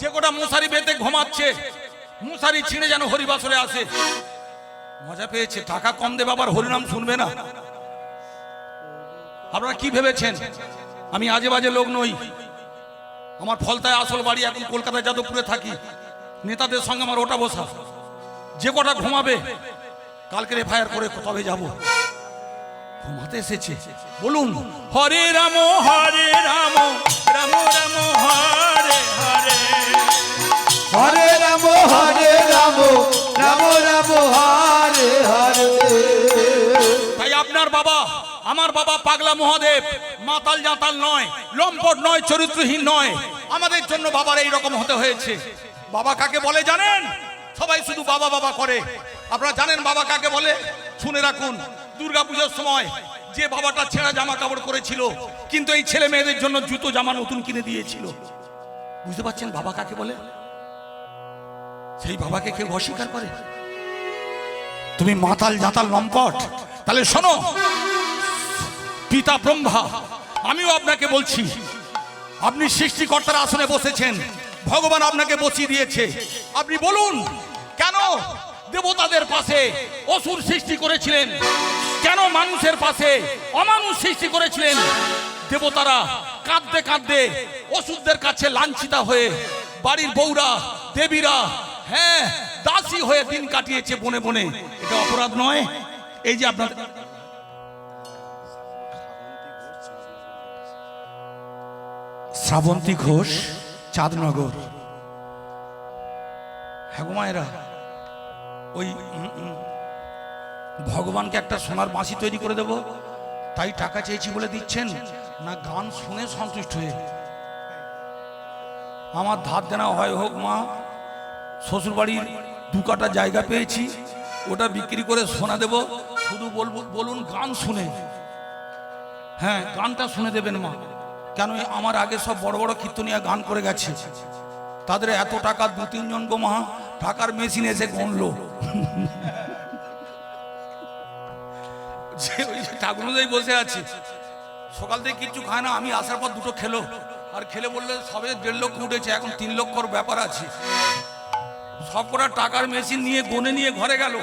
Speaker 1: যে গোটা মশারি বেঁধে ঘুমাচ্ছে, মশারি ছিঁড়ে যেন হরিবাসরে আসে। মজা পেয়েছে, টাকা কম দেবে আবার হরিনাম শুনবে না। আপনারা কি ভেবেছেন আমি আজে বাজে লোক নই? আমার ফলতায় আসল বাড়ি, এখন কলকাতায় যাদবপুরে থাকি। নেতাদের সঙ্গে আমার ওটা বসা, যে কটা ঘুমাবে কালকে এফআইআর করে কবে যাব? ঘুমাতে এসেছে। বলুন হরে রাম রাম রাম হরে হরে,
Speaker 2: হরে রাম রাম রাম রাম হরে হরে।
Speaker 1: তাই আপনার বাবা, আমার বাবা পাগলা মহাদেব, মাতাল জাতাল নয়, লম্পট নয়, চরিত্রহীন নয়। আমাদের জন্য বাবার এই রকম হতে হয়েছে। বাবা কাকে বলে জানেন? সবাই শুধু বাবা বাবা করে। আপনারা জানেন বাবা কাকে বলে? শুনে রাখুন, দুর্গাপূজার সময় যে বাবাটা ছেঁড়া জামা কাপড় করেছিল, কিন্তু এই ছেলে মেয়েদের জন্য জুতো জামা নতুন কিনে দিয়েছিল। বুঝতে পারছেন বাবা কাকে বলে? সেই বাবাকে কেউ অস্বীকার করে? তুমি মাতাল জাতাল লম্পট। তাহলে শোনো, পিতা ব্রহ্মা, আমিও আপনাকে বলছি, আপনি সৃষ্টিকর্তার আসনে বসেছেন, ভগবান আপনাকে বসিয়ে দিয়েছে। আপনি বলুন কেন দেবতাদের পাশে অসুর সৃষ্টি করেছিলেন? কেন মানুষের পাশে অমানুষ সৃষ্টি করেছিলেন? দেবতারা কাঁদতে কাঁদতে অসুরদের কাছে লাঞ্ছিতা হয়ে, বাড়ির বউরা দেবীরা হ্যাঁ দাসী হয়ে দিন কাটিয়েছে বনে বনে। এটা অপরাধ নয়? এই যে আপনার শ্রাবন্তী ঘোষ, চাঁদনগর। হ্যাঁ গো মায়েরা, ওই ভগবানকে একটা সোনার বাঁশি তৈরি করে দেব, তাই টাকা চেয়েছি বলে দিচ্ছেন না গান শুনে সন্তুষ্ট হয়ে? আমার ধার দেনা হয় হোক মা, শ্বশুর বাড়ির 2 কাঠা জায়গা পেয়েছি, ওটা বিক্রি করে সোনা দেব, শুধু বলুন গান শুনে। হ্যাঁ, গানটা শুনে দেবেন মা। কেন আমার আগে সব বড় বড় কীর্তনিয়া গান করে গেছে, তাদের এত টাকা 2-3 জন গো মা টাকার মেশিন এসে গণলো। যে ওই ঠাকুর অনুযায়ী বসে আছে, সকাল থেকে কিচ্ছু খায় না, আমি আসার পর 2টো খেলো, আর খেলে বললে সবে 1.5 লক্ষ উঠেছে, এখন 3 লক্ষর ব্যাপার আছে। সব কটা টাকার মেশিন নিয়ে গনে নিয়ে ঘরে গেল।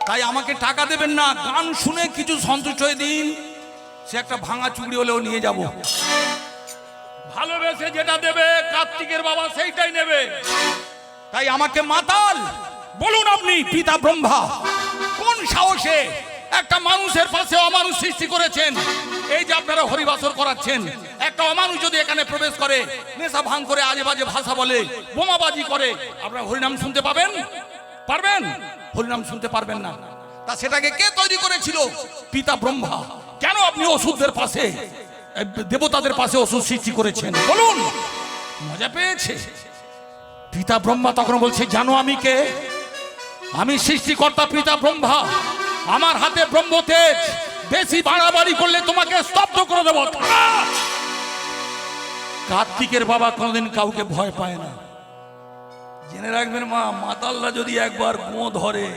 Speaker 1: তাই আমাকে টাকা দেবেন না, গান শুনে কিছু সন্তুষ্ট হয়ে দিন। সে একটা ভাঙা চুড়ি হলেও নিয়ে যাব। ভালোবেসে যেটা দেবে কার্তিকের বাবা সেইটাই নেবে। তাই আমাকে মাতাল বলুন আপনি পিতা ব্রহ্মা, কোন সাহসে একটা মানুষের পাশে অমানুষ সৃষ্টি করেছেন? এই যে আপনারা হরিবাসর করাচ্ছেন, একটা অমানুষ যদি এখানে প্রবেশ করে, নেশা ভাঙ করে আজে বাজে ভাষা বলে, বোমাবাজি করে, আপনারা হরিনাম শুনতে পাবেন? পারবেন? হরিনাম শুনতে পারবেন না। তা সেটাকে কে তৈরি করেছিল? পিতা ব্রহ্মা। কেন আপনি অসুরদের পাশে, দেবতাদের পাশে অসুর সৃষ্টি করেছেন বলুন? মজা পেয়েছে? পিতা ব্রহ্মা তখন বলছে, জানো আমি কে? আমি সৃষ্টিকর্তা পিতা ব্রহ্মা। আমার হাতে ব্রহ্মতেজ, বেশি বাড়াবাড়ি করলে তোমাকে স্তব্ধ করে দেব। কার্তিকের বাবা কোনোদিন কাউকে ভয় পায় না। জেনে রাখবেন মা, মাতাল্লা যদি একবার গো ধরে,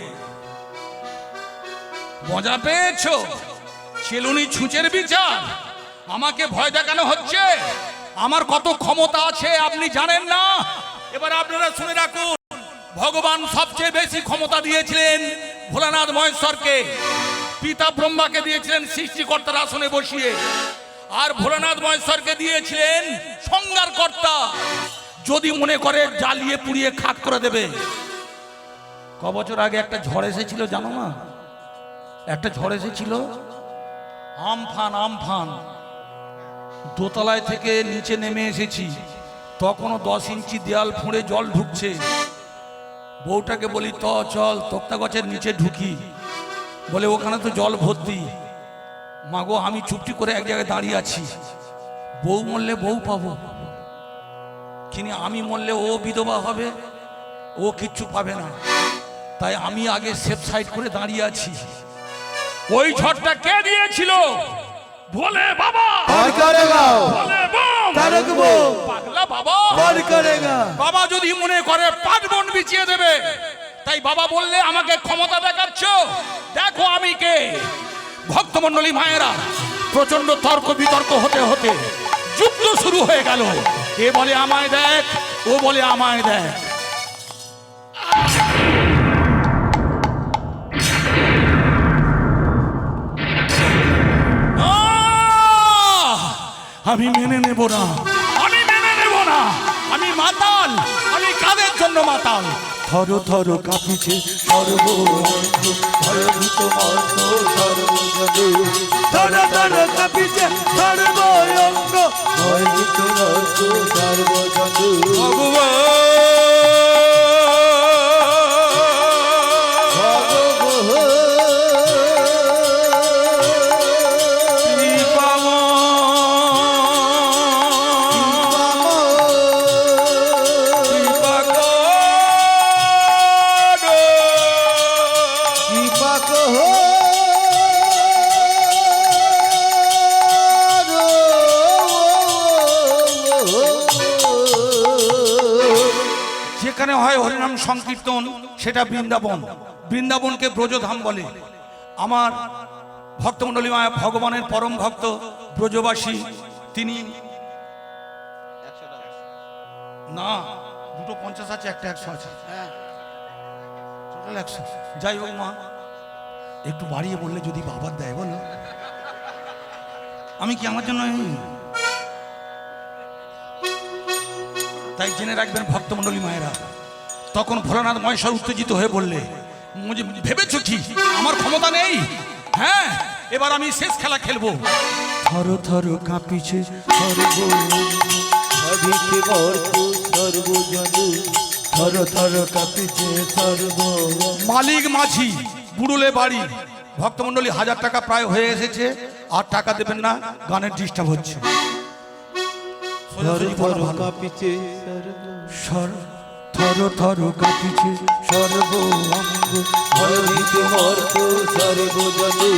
Speaker 1: মজা পেয়েছো? চেলুনি ছুঁচের বিচার, আমাকে ভয় দেখানো হচ্ছে। আমার কত ক্ষমতা আছে আপনি জানেন না। এবার আপনারা শুনে রাখুন, ভগবান সবচেয়ে বেশি ক্ষমতা দিয়েছিলেন ভোলানাথ মহেশ্বরকে। পিতা ব্রহ্মাকে দিয়েছিলেন সৃষ্টিকর্তার আসনে বসিয়ে, আর ভোলানাথ মহেশ্বরকে দিয়েছিলেন সংহার কর্তা। যদি মনে করে জ্বালিয়ে পুড়িয়ে খাক করে দেবে। ক বছর আগে একটা ঝড় এসেছিল জানো না? একটা ঝড় এসেছিল, আমফান। দোতলায় থেকে নিচে নেমে এসেছি, তখনও 10 ইঞ্চি দেয়াল ফুঁড়ে জল ঢুকছে। বউটাকে বলি তো চল তক্তা গাছের নিচে ঢুকি, বলে ওখানে তো জল ভর্তি। মাগো আমি চুপটি করে এক জায়গায় দাঁড়িয়ে আছি। বউ মরলে বউ পাবো, কিন্তু আমি মরলে ও বিধবা হবে, ও কিচ্ছু পাবে না। তাই আমি আগে সেফ সাইড করে দাঁড়িয়ে আছি। ওই ঝড়টা কে দিয়েছিল? বলে বাবা। বলে পাগলা বাবা। বাবা যদি মনে করে পাটবন বিছিয়ে দেবে, তাই বাবা বললে আমাকে ক্ষমতা দেখাচ্ছ। দেখো আমি কে। ভক্তমণ্ডলী মায়েরা, প্রচন্ড তর্ক বিতর্ক হতে হতে যুদ্ধ শুরু হয়ে গেল। এ বলে আমায় দেখ, ও বলে আমায় দেখ। আমি মেনে নেব না, আমি মেনে নেব না। আমি মাতাল, আমি কাদের জন্য মাতাল?
Speaker 2: থর থর কাঁপিছে সর্বঙ্গ, ভয়ভীত মর্ত সর্বজনে। থর থর কাঁপিছে সর্বঙ্গ, ভয়ভীত মর্ত সর্বজনে।
Speaker 1: যেখানে হয় হরিনাম সংকীর্তন, সেটা বৃন্দাবন। বৃন্দাবনকে ব্রজধাম বলে। আমার ভক্তমণ্ডলী মায়া ভগবানের পরম ভক্ত ব্রজবাসী, তিনি না 250 আছে, একটা 100 আছে, টোটাল 100। যাই হোক মা, একটু বাড়িয়ে বললে যদি বাবার দেয় বলো। আমি কি আমার জন্য তাই জেনে রাখবেন ভক্তমণ্ডলী মায়েরা। তখন ভোলানাথ মহেশ্বর উত্তেজিত হয়ে বললে, ভেবেছ কি আমার ক্ষমতা নেই? হ্যাঁ, এবার আমি শেষ খেলা খেলবো।
Speaker 2: থর থর কাঁপিছে সর্বজনে। থর থর কাঁপিছে সর্ব।
Speaker 1: মালিক মাঝি বুড়ুলে বাড়ি। ভক্তমণ্ডলী 1000 টাকা প্রায় হয়ে এসেছে, আর টাকা দেবেন না, গানের ডিস্টার্ব হচ্ছে।
Speaker 2: থর থর কাঁপিছে থর থর কাঁপিছে সর্বঙ্গ, ভয়ভীত মর্ত সর্বজনে।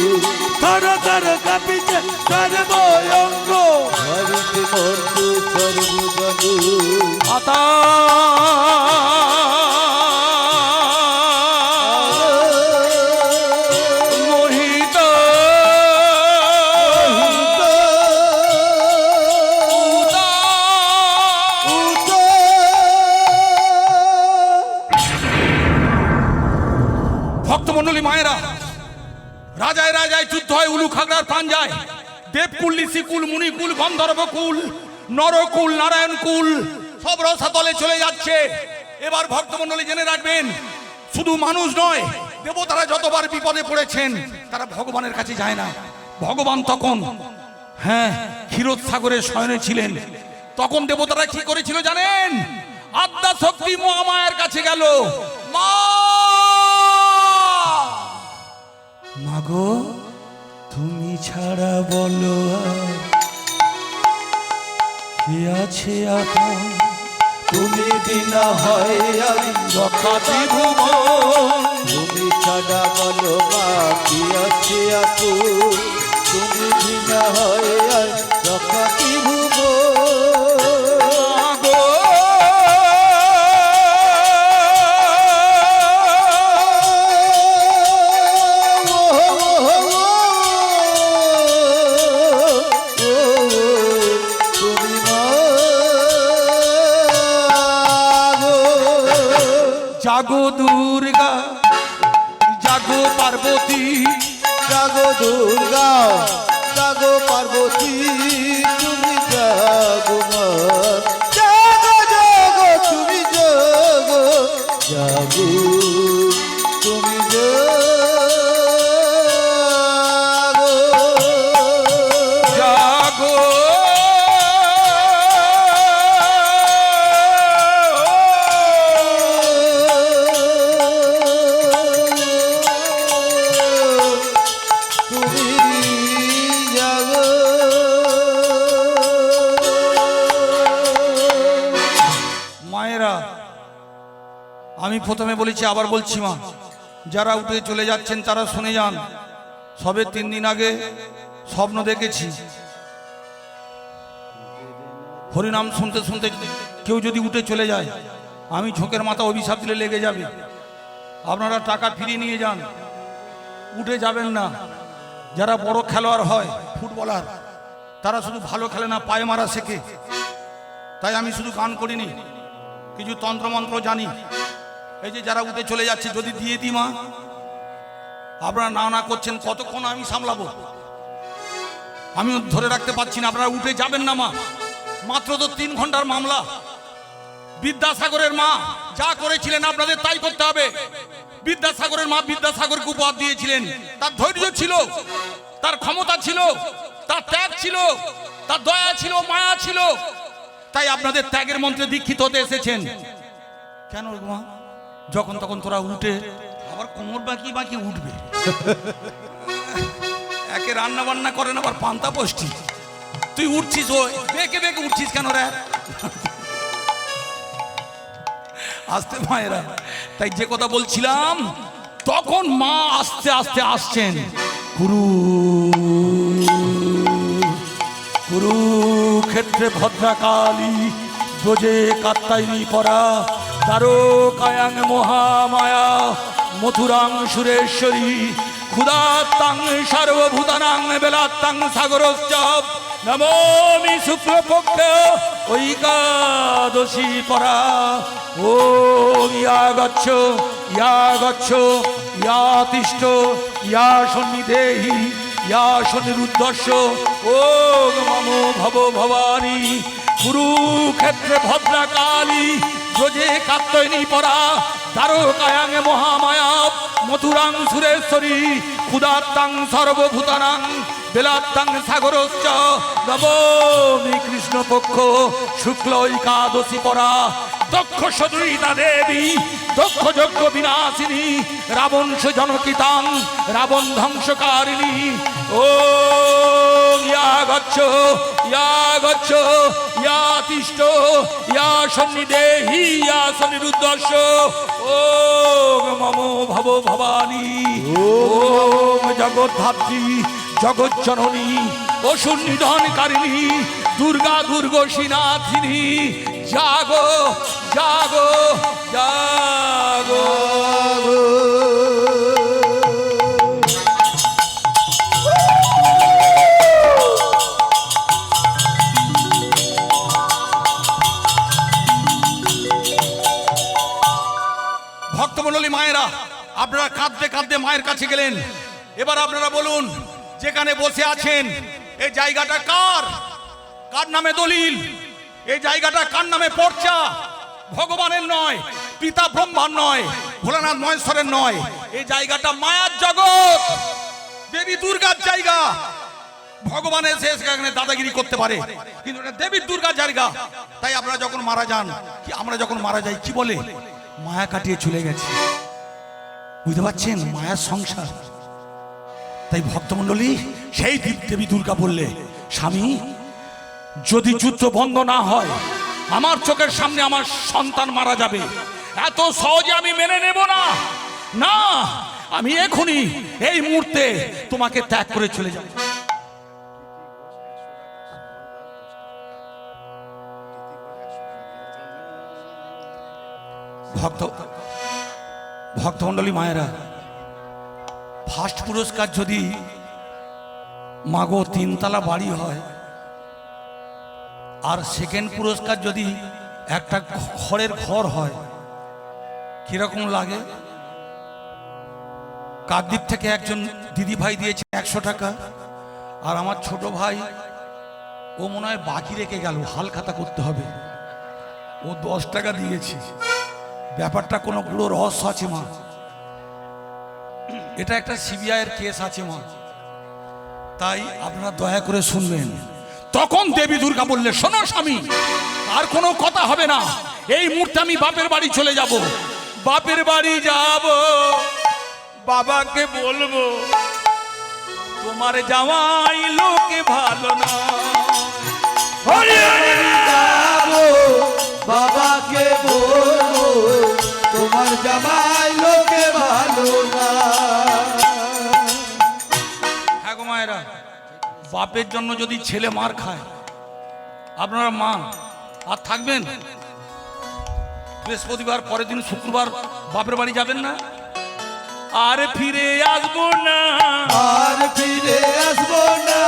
Speaker 2: থর থর কাঁপিছে সর্বঙ্গ, ভয়ভীত মর্ত সর্বজনে।
Speaker 1: আতা ভক্তমণ্ডলী মায়েরা, রাজায় রাজায় যুদ্ধ হয় উলুখাগড়ার পাঞ্জায়। দেবকুল, ঋষিকুল, মুনিকুল, গন্ধর্বকুল, নরকুল, নারায়ণকুল সব রসাতলে চলে যাচ্ছে। এবার ভক্তমণ্ডলী জেনে রাখবেন, শুধু মানুষ নয়, দেবতারা যতবার বিপদে পড়েছেন তারা ভগবানের কাছে যায় না। ভগবান তখন ক্ষীরোদ সাগরে শয়নে ছিলেন। তখন দেবতারা কি করেছিল জানেন? আদ্যা শক্তি মহামায়ার কাছে গেল।
Speaker 2: মাগো তুমি ছাড়া বলো আর কে আছে আপন? তুমি বিনা হয় আমি রক্ষাতি ভুবন। তুমি ছাড়া বলো মা কে আছে আপন? তুমি বিনা হয় আর রক্ষাতি ভুবন।
Speaker 1: জাগো দুর্গা জাগো পার্বতী,
Speaker 2: জাগো দুর্গা জাগো পার্বতী, তুমি জাগো মা, জাগো জাগো তুমি জাগো, জাগো তুমি জাগো,
Speaker 1: জাগো
Speaker 2: তুমি জাগো।
Speaker 1: মায়েরা, আমি প্রথমে বলেছি আবার বলছি মা, যারা উঠে চলে যাচ্ছেন তারা শুনে যান। সবে 3 দিন আগে স্বপ্ন দেখেছি, হরিনাম শুনতে শুনতে কেউ যদি উঠে চলে যায়, আমি ঝোঁকের মাথা অভিশাপ দিলে লেগে যাবে। আপনারা টাকা ফিরিয়ে নিয়ে যান, উঠে যাবেন না। যারা বড় খেলোয়াড় হয়, ফুটবলার, তারা শুধু ভালো খেলে না, পায়ে মারা শেখে। তাই আমি শুধু গান করিনি, কিছু তন্ত্রমন্ত্র জানি। এই যে যারা উঠে চলে যাচ্ছে, যদি দিয়ে দিই মা, আপনারা না না করছেন, কতক্ষণ আমি সামলাবো? আমি ধরে রাখতে পারছি না। আপনারা উঠে যাবেন না মা, মাত্র তো 3 ঘন্টার মামলা। বিদ্যাসাগরের মা যা করেছিলেন আপনাদের তাই করতে হবে। বিদ্যাসাগরের মা বিদ্যাসাগরকে উপহার দিয়েছিলেন, তার ধৈর্য ছিল, তার ক্ষমতা ছিল, তার ত্যাগ ছিল, তার দয়া ছিল, মায়া ছিল। তাই আপনাদের ত্যাগের মন্ত্রে দীক্ষিত হতে এসেছেন। কেন মা? যখন তখন তোরা উঠে আবার কোমর বাকি বাকি উঠবে। একে রান্না বান্না করেন, আবার পান্তা পোষ্টি। তুই উঠছিস, ও বেঁকে বেঁকে উঠছিস কেন রে? আসতে মায়েরা, তাই যে কথা বলছিলাম, তখন মা আস্তে আস্তে আসছেন। কুরুক্ষেত্রে ভদ্রাকালী, ব্রজে কাত্তায়নী পরা, দ্বারকায়াং মহামায়া, মথুরাং সুরেশ্বরী, ক্ষুধাত্তাং সর্বভূতানাং বেলাত্তাং সাগরশ্চব, নমামি শুক্লপক্ষ ঐকাদশী পরা। ওম ইয়া গচ্ছ ইয়া গচ্ছ ইয়া তিষ্ঠ ইয়া সন্নিধেহি ইয়া সন্নিরুদ্ধস্য ওম মমো ভব ভবানী। কুরুক্ষেত্রে ভদ্রাকালী, ব্রজে কাত্তায়নী পরা, দ্বারকায়াং মহামায়া, মথুরাং সুরেশ্বরী, ক্ষুধাত্তাং সর্বভূতানাং বেলাত্তাং সাগরশ্চ, নবমী কৃষ্ণপক্ষ শুক্ল একাদশী পরা। দক্ষ সদৃতা দেবী, দক্ষ যজ্ঞ বিনাশিনী, রাবণ জনকিতাং, রাবণ ধ্বংসকারিণী। ও ইয়া গচ্ছ ইয়া গচ্ছ ইয়া তিষ্ঠ ইয়া সন্নিধেহি ইয়া সন্নিরুদ্ধস্য ওম মমো ভব ভবানী। ওম জগদ্ধাত্রী জগজ্জননী অসুর নিধনকারিণী, দুর্গা দুর্গশী নাথিনী, জাগো জাগো জাগো। ভক্তমণ্ডলী মায়েরা, আপনারা কাঁদতে কাঁদতে মায়ের কাছে গেলেন। এবার আপনারা বলুন, যেখানে বসে আছেন এই জায়গাটা কার? কার নামে দলিল? এই জায়গাটা কার নামে পর্চা? ভগবানের নয়, পিতা ব্রহ্মার নয়, ভোলানাথ মহেশ্বরের নয়। এই জায়গাটা মায়ার জগৎ, দেবী দুর্গার জায়গা। ভগবানের শেষ এখানে দাদাগিরি করতে পারে, কিন্তু এটা দেবী দুর্গার জায়গা। তাই আপনারা যখন মারা যান, কি আমরা যখন মারা যাই, কি বলে? মায়া কাটিয়ে চলে গেছে। বুঝতে পারছেন? মায়ার সংসার। তাই ভক্তমণ্ডলী, সেই দেবী দুর্গা বললে, স্বামী যদি যুদ্ধ বন্ধ না হয়, আমার চোখের সামনে আমার সন্তান মারা যাবে, এত সহজে আমি মেনে নেব না। না, আমি এখনই এই মুহূর্তে তোমাকে ত্যাগ করে চলে যাব। ভক্তমণ্ডলী মায়েরা, ফার্স্ট পুরস্কার যদি মাগো 3 তলা বাড়ি হয়, আর সেকেন্ড পুরস্কার যদি একটা খড়ের ঘর হয়, কিরকম লাগে? কাকদ্বীপ থেকে একজন দিদি ভাই দিয়েছে 100 টাকা, আর আমার ছোট ভাই ও মনে হয় বাকি রেখে গেল, হালখাতা করতে হবে, ও 10 টাকা দিয়েছে। ব্যাপারটা কোনো গুঁড়ো রহস্য আছে মা, এটা একটা সিবিআইয়ের কেস আছে মা, তাই আপনারা দয়া করে শুনবেন। তখন দেবী দুর্গা বললে, শোনো স্বামী, আর কোনো কথা হবে না, এই মুহূর্তে আমি বাপের বাড়ি চলে যাব। বাপের বাড়ি যাব, বাবাকে বলবো তোমার জামাই লোকে ভালো না।
Speaker 2: যাবো বাবাকে বলবো তোমার জামাই লোকে ভালো না।
Speaker 1: হ্যাঁ গো মায়েরা, বাপের জন্য যদি ছেলে মার খায়, আপনারা মা আর থাকবেন? বৃহস্পতিবার পরের দিন শুক্রবার বাপের বাড়ি যাবেন না? আর ফিরে আসবো না,
Speaker 2: আর ফিরে আসবো না,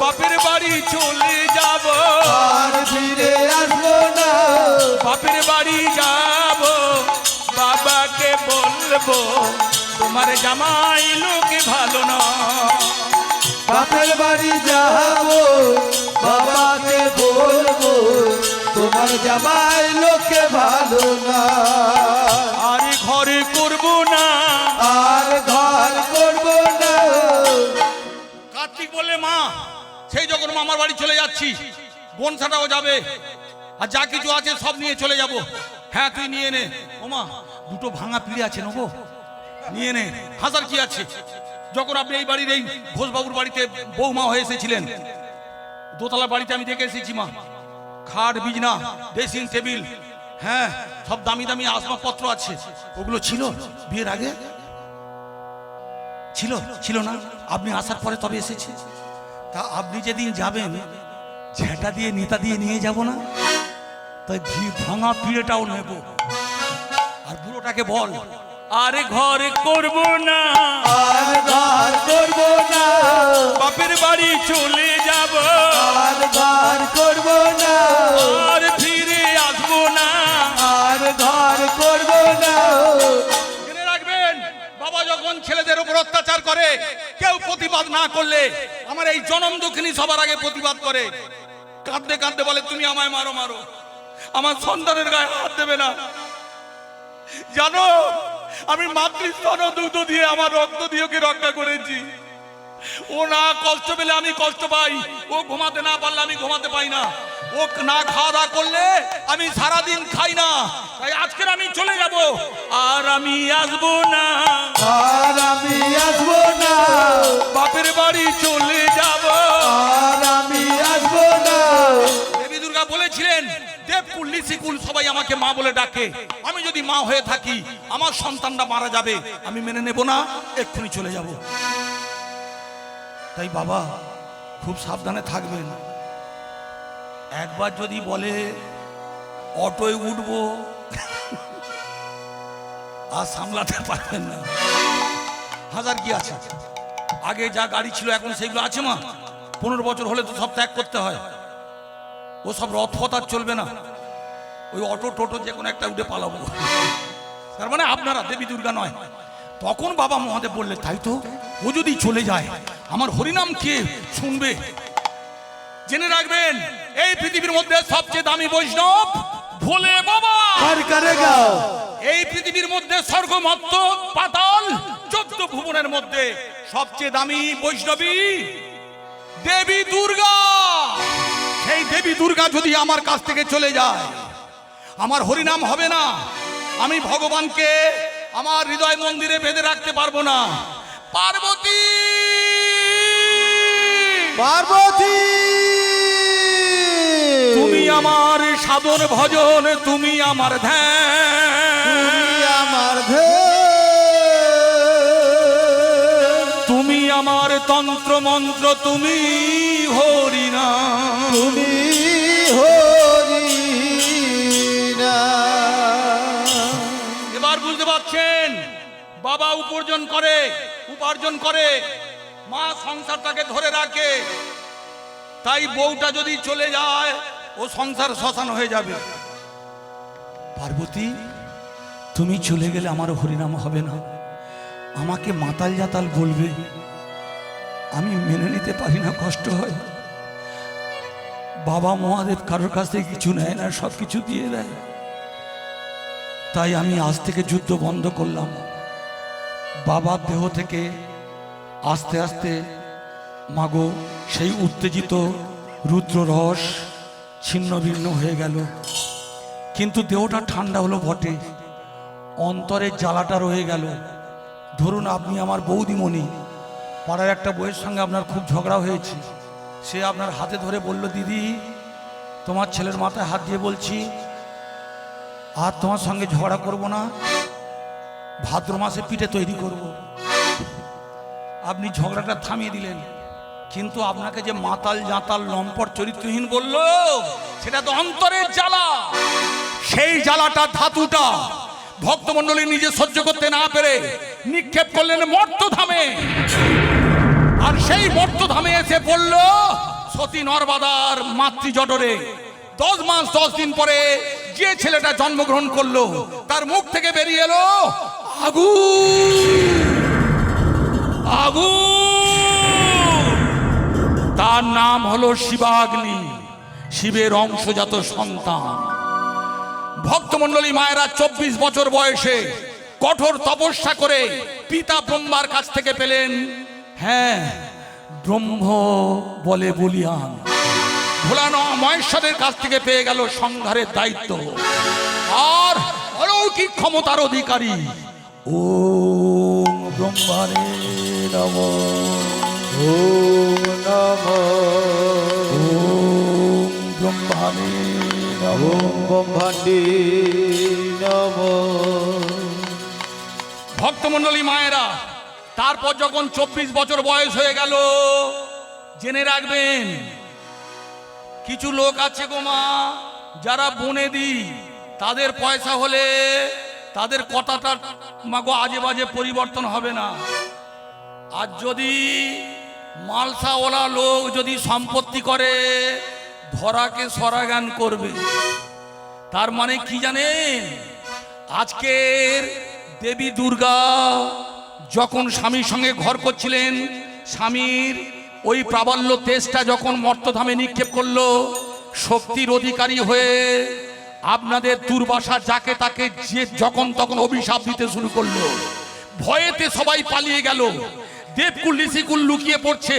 Speaker 1: বাপের বাড়ি চলে যাব,
Speaker 2: আর ফিরে আসবো না,
Speaker 1: বাপের বাড়ি যাব, বাবাকে বলবো তোমার জামাই লোকে ভালো না।
Speaker 2: বাপের বাড়ি যাবো বাবাকে বলবো তোমার জামাই লোকে ভালো না।
Speaker 1: আর ঘরে করব না,
Speaker 2: আর ঘর করবো না।
Speaker 1: কার্তিক বলে, মা সেই যখন মামার বাড়ি চলে যাচ্ছি, বোন ছাটাও যাবে, আর যা কিছু আছে সব নিয়ে চলে যাব। হ্যাঁ তুই নিয়ে নে। ও মা, দুটো ভাঙা পিড়ে আছে নেবো, নিয়ে নে, হাজার কি আছে। যখন আপনি এই বাড়ির এই ঘোষবাবুর বাড়িতে বৌমা হয়ে এসেছিলেন, দোতলা বাড়িতে আমি দেখে এসেছি মা, খাট বিছনা ড্রেসিং টেবিল, হ্যাঁ সব দামি দামি আসবাবপত্র আছে। ওগুলো ছিল বিয়ের আগে? ছিল ছিল না, আপনি আসার পরে তবে এসেছে। তা আপনি যেদিন যাবেন, ঝেঁটা দিয়ে নেতা দিয়ে নিয়ে যাব না, তাই ভাঙা পিড়েটাও নেব। আর বুড়োটাকে বল, আরে ঘর করব না,
Speaker 2: আর ঘর করবো না,
Speaker 1: বাপের বাড়ি চলে যাব,
Speaker 2: আর ঘর করবো না,
Speaker 1: আর ফিরে আসবো না।
Speaker 2: আর ঘর করবো না।
Speaker 1: জেনে রাখবেন, বাবা যখন ছেলেদের উপর অত্যাচার করে, কেউ প্রতিবাদ না করলে আমার এই জনম দুঃখিনী সবার আগে প্রতিবাদ করে, কাঁদতে কাঁদতে বলে, তুমি আমায় মারো মারো, আমার সন্তানের গায়ে হাত দেবে না। জানো, আমি মাতৃস্তন দুগ্ধ দিয়ে, আমার রক্ত দিয়ে ওকে রক্ষা করেছি। ও না কষ্ট পেলে আমি কষ্ট পাই, ও ঘুমাতে না পারলে আমি ঘুমাতে পাই না, ও না খাওয়া দাওয়া করলে আমি সারাদিন খাই না। তাই আজকের আমি চলে যাব, আর আমি আসবো না,
Speaker 2: আর আমি আসবো না,
Speaker 1: বাপের বাড়ি চলে যাব।
Speaker 2: আর আমি আসবো না।
Speaker 1: দেবী দুর্গা বলেছিলেন, দেবকুল ঋষিকুল সবাই আমাকে মা বলে ডাকে, আমি যদি মা হয়ে থাকি আমার সন্তানরা মারা যাবে, আমি মেনে নেব না, এক্ষুনি চলে যাব। তাই বাবা খুব সাবধানে থাকবেন। একবার যদি বলে অটোয় উঠবো, আর সামলাতে পারবেন না। হাজার কি আছে, আগে যা গাড়ি ছিল এখন সেগুলো আছে মা। 15 বছর হলে তো সব ত্যাগ করতে হয়, ও সব রথপথ আর চলবে না, ওই অটো টোটো যে কোনো একটা উঠে পালাবো। তার মানে আপনারা, দেবী দুর্গা নয়। তখন বাবা মহাদেব বললে, তাই তো, ও যদি চলে যায় আমার হরিনাম কে শুনবে? জেনে রাখবেন, এই পৃথিবীর মধ্যে সবচেয়ে দামি বৈষ্ণব ভোলে বাবা।
Speaker 2: আর কারে গাও?
Speaker 1: এই পৃথিবীর মধ্যে স্বর্গ মর্ত পাতাল 14 ভুবনের মধ্যে সবচেয়ে দামি বৈষ্ণবী দেবী দুর্গা। সেই দেবী দুর্গা যদি আমার কাছ থেকে চলে যায়, আমার হরিনাম হবে না, আমি ভগবানকে আমার হৃদয় মন্দিরে বেঁধে রাখতে পারবো না। পার্বতী,
Speaker 2: পার্বতী,
Speaker 1: তুমি আমার সাধন ভজন, তুমি আমার ধ্যান,
Speaker 2: তুমি আমার ধ্যান,
Speaker 1: তুমি আমার তন্ত্র মন্ত্র, তুমি হরিনাম,
Speaker 2: তুমি হরিনাম।
Speaker 1: এবার বুঝতে পারছেন, বাবা উপার্জন করে, মা সংসারটাকে ধরে রাখে। তাই বউটা যদি চলে যায়, ও সংসার শ্মশান হয়ে যাবে। পার্বতী, তুমি চলে গেলে আমার হরিনাম হবে না, আমাকে মাতাল জাতাল বলবে, আমি মেনে নিতে পারি না, কষ্ট হয়। বাবা মহাদেব কারোর কাছ থেকে কিছু নেয় না, সব কিছু দিয়ে দেয়। তাই আমি আজ থেকে যুদ্ধ বন্ধ করলাম। বাবার দেহ থেকে আস্তে আস্তে মাগো সেই উত্তেজিত রুদ্র রস ছিন্ন ভিন্ন হয়ে গেল। কিন্তু দেহটা ঠান্ডা হলো বটে, অন্তরের জ্বালাটা রয়ে গেল। ধরুন আপনি আমার বৌদিমণি, পাড়ার একটা বউয়ের সঙ্গে আপনার খুব ঝগড়া হয়েছে, সে আপনার হাতে ধরে বলল, দিদি তোমার ছেলের মাথায় হাত দিয়ে বলছি আর তোমার সঙ্গে ঝগড়া করব না, ভাদ্র মাসে পিঠে তৈরি করব। আপনি ঝগড়াটা থামিয়ে দিলেন, কিন্তু আপনাকে যে মাতাল জাতাল লম্পট চরিত্রহীন বলল, সেটা তো অন্তরের জ্বালা। সেই জ্বালাটা ধাতুটা ভক্তমণ্ডলী নিজে সহ্য করতে না পেরে নিক্ষেপ করলেন মর্তধামে। আর সেই মর্তধামে এসে পড়ল সতী নরবাদার মাতৃজঠরে। 10 মাস 10 দিন পরে যে ছেলেটা জন্মগ্রহণ করলো, তার মুখ থেকে বেরিয়ে এলো আগুন আগুন। তার নাম হলো শিবাগ্নি, শিবের অংশজাত সন্তান। ভক্তমণ্ডলী মায়েরা 24 বছর বয়সে কঠোর তপস্যা করে পিতা ব্রহ্মার কাছ থেকে পেলেন, হ্যাঁ ব্রহ্ম বলে বলিয়ান। ভোলানো মহেশ্বরের কাছ থেকে পেয়ে গেল সংহারের দায়িত্ব আর অলৌকিক ক্ষমতার অধিকারী। ওম ব্রহ্মাণে নমঃ,
Speaker 2: ওম নমঃ,
Speaker 1: ওম ব্রহ্মাণে নমঃ,
Speaker 2: ওম ব্রহ্মাণ্ডে নমঃ।
Speaker 1: ভক্তমণ্ডলী মায়েরা, তারপর যখন 24 বছর বয়স হয়ে গেল, জেনে রাখবেন কিছু লোক আছে গো মা, যারা বনেদি, তাদের পয়সা হলে তাদের কথাটা মাগো আজে বাজে পরিবর্তন হবে না। আর যদি মালসাওয়ালা লোক যদি সম্পত্তি করে, ধরাকে সরাগান করবে। তার মানে কি জানেন, আজকের দেবী দুর্গা যখন স্বামীর সঙ্গে ঘর করছিলেন, স্বামীর ওই প্রাবল্য তেজটা যখন মর্তধামে নিক্ষেপ করলো, শক্তির অধিকারী হয়ে আপনাদের দুর্বাসা যাকে তাকে যে যখন তখন অভিশাপ দিতে শুরু করলো। ভয়েতে সবাই পালিয়ে গেল, দেবকুল ঋষিকুল লুকিয়ে পড়ছে,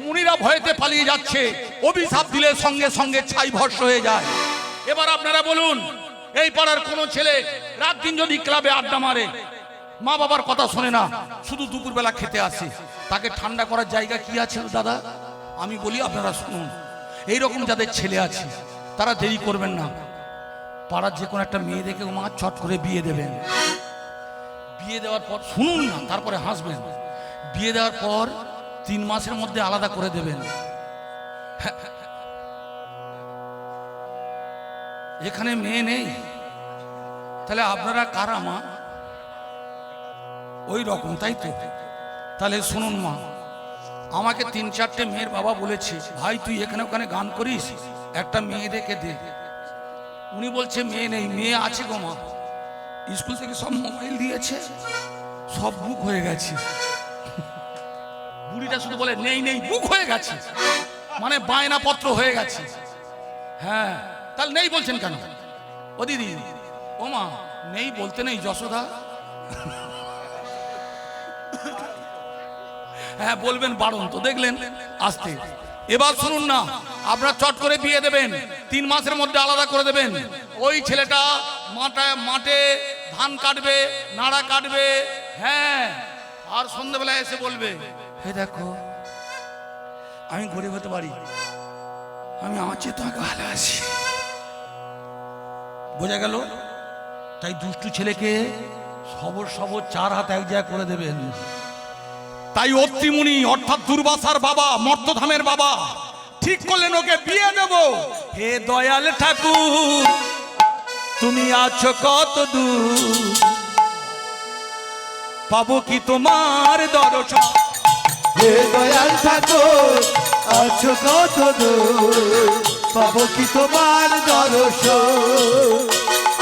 Speaker 1: মুনিরা ভয়েতে পালিয়ে যাচ্ছে। অভিশাপ দিলে সঙ্গে সঙ্গে ছাই ভস্ম হয়ে যায়। এবার আপনারা বলুন, এই পাড়ার কোনো ছেলে রাত দিন যদি ক্লাবে আড্ডা মারে, মা বাবার কথা শোনে না, শুধু দুপুরবেলা খেতে আসে, তাকে ঠান্ডা করার জায়গা কি আছে দাদা? আমি বলি আপনারা শুনুন, এইরকম যাদের ছেলে আছে তারা দেরি করবেন না, পাড়ার যে কোনো একটা মেয়ে দেখে মা চট করে বিয়ে দেবেন। বিয়ে দেওয়ার পর শুনুন না, তারপরে হাসবেন। বিয়ে দেওয়ার পর 3 মাসের মধ্যে আলাদা করে দেবেন। এখানে মেয়ে নেই, তাহলে আপনারা কারা মা? ওই রকম, তাই তো? তাহলে শুনুন মা, আমাকে 3-4টে মেয়ের বাবা বলেছে, ভাই তুই এখানে ওখানে গান করিস, একটা মেয়ে দেখে দে। উনি বলছে মেয়ে নেই। মেয়ে আছে গো মা, স্কুল থেকে সব মোবাইল দিয়েছে, সব বুক হয়ে গেছে। বুড়িটা শুধু বলে নেই নেই, বুক হয়ে গেছে, মানে বায়না পত্র হয়ে গেছে। হ্যাঁ, তাহলে নেই বলছেন কেন? ও দিদি, ও মা, নেই বলতে নেই যশোদা। হ্যাঁ বলবেন, বারণ তো দেখলেন আসতে। এবার শুনুন না, আপনারা চট করে বিয়ে দেবেন, 3 মাসের মধ্যে আলাদা করে দেবেন। ওই ছেলেটা মাঠে ধান কাটবে, নাড়া কাটবে, হ্যাঁ, আর সন্ধ্যাবেলা এসে বলবে, হে দেখো আমি গরিব হতে পারি, আমি আমার চেয়ে তোমাকে ভালোবাসি। বোঝা গেল? তাই দুষ্টু ছেলেকে সবর 4 হাত এক জায়গা করে দেবেন। তাই অত্রিমুনি অর্থাৎ দুর্বাসার বাবা, মর্তধামের বাবা ঠিক করলেন ওকে বিয়ে দেব। হে দয়াল ঠাকুর, তুমি আছো কত দূর, পাবো কি তোমার দর্শন?
Speaker 2: হে দয়াল ঠাকুর, আছো কত দূর, পাবো কি তোমার দর্শন?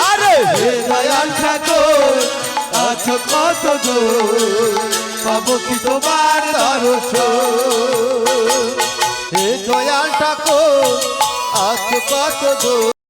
Speaker 2: আরে হে দয়াল ঠাকুর আছো কত দূর পাবো কি তোমার দর্শন হে দয়াল ঠাকুর আছো কত দূর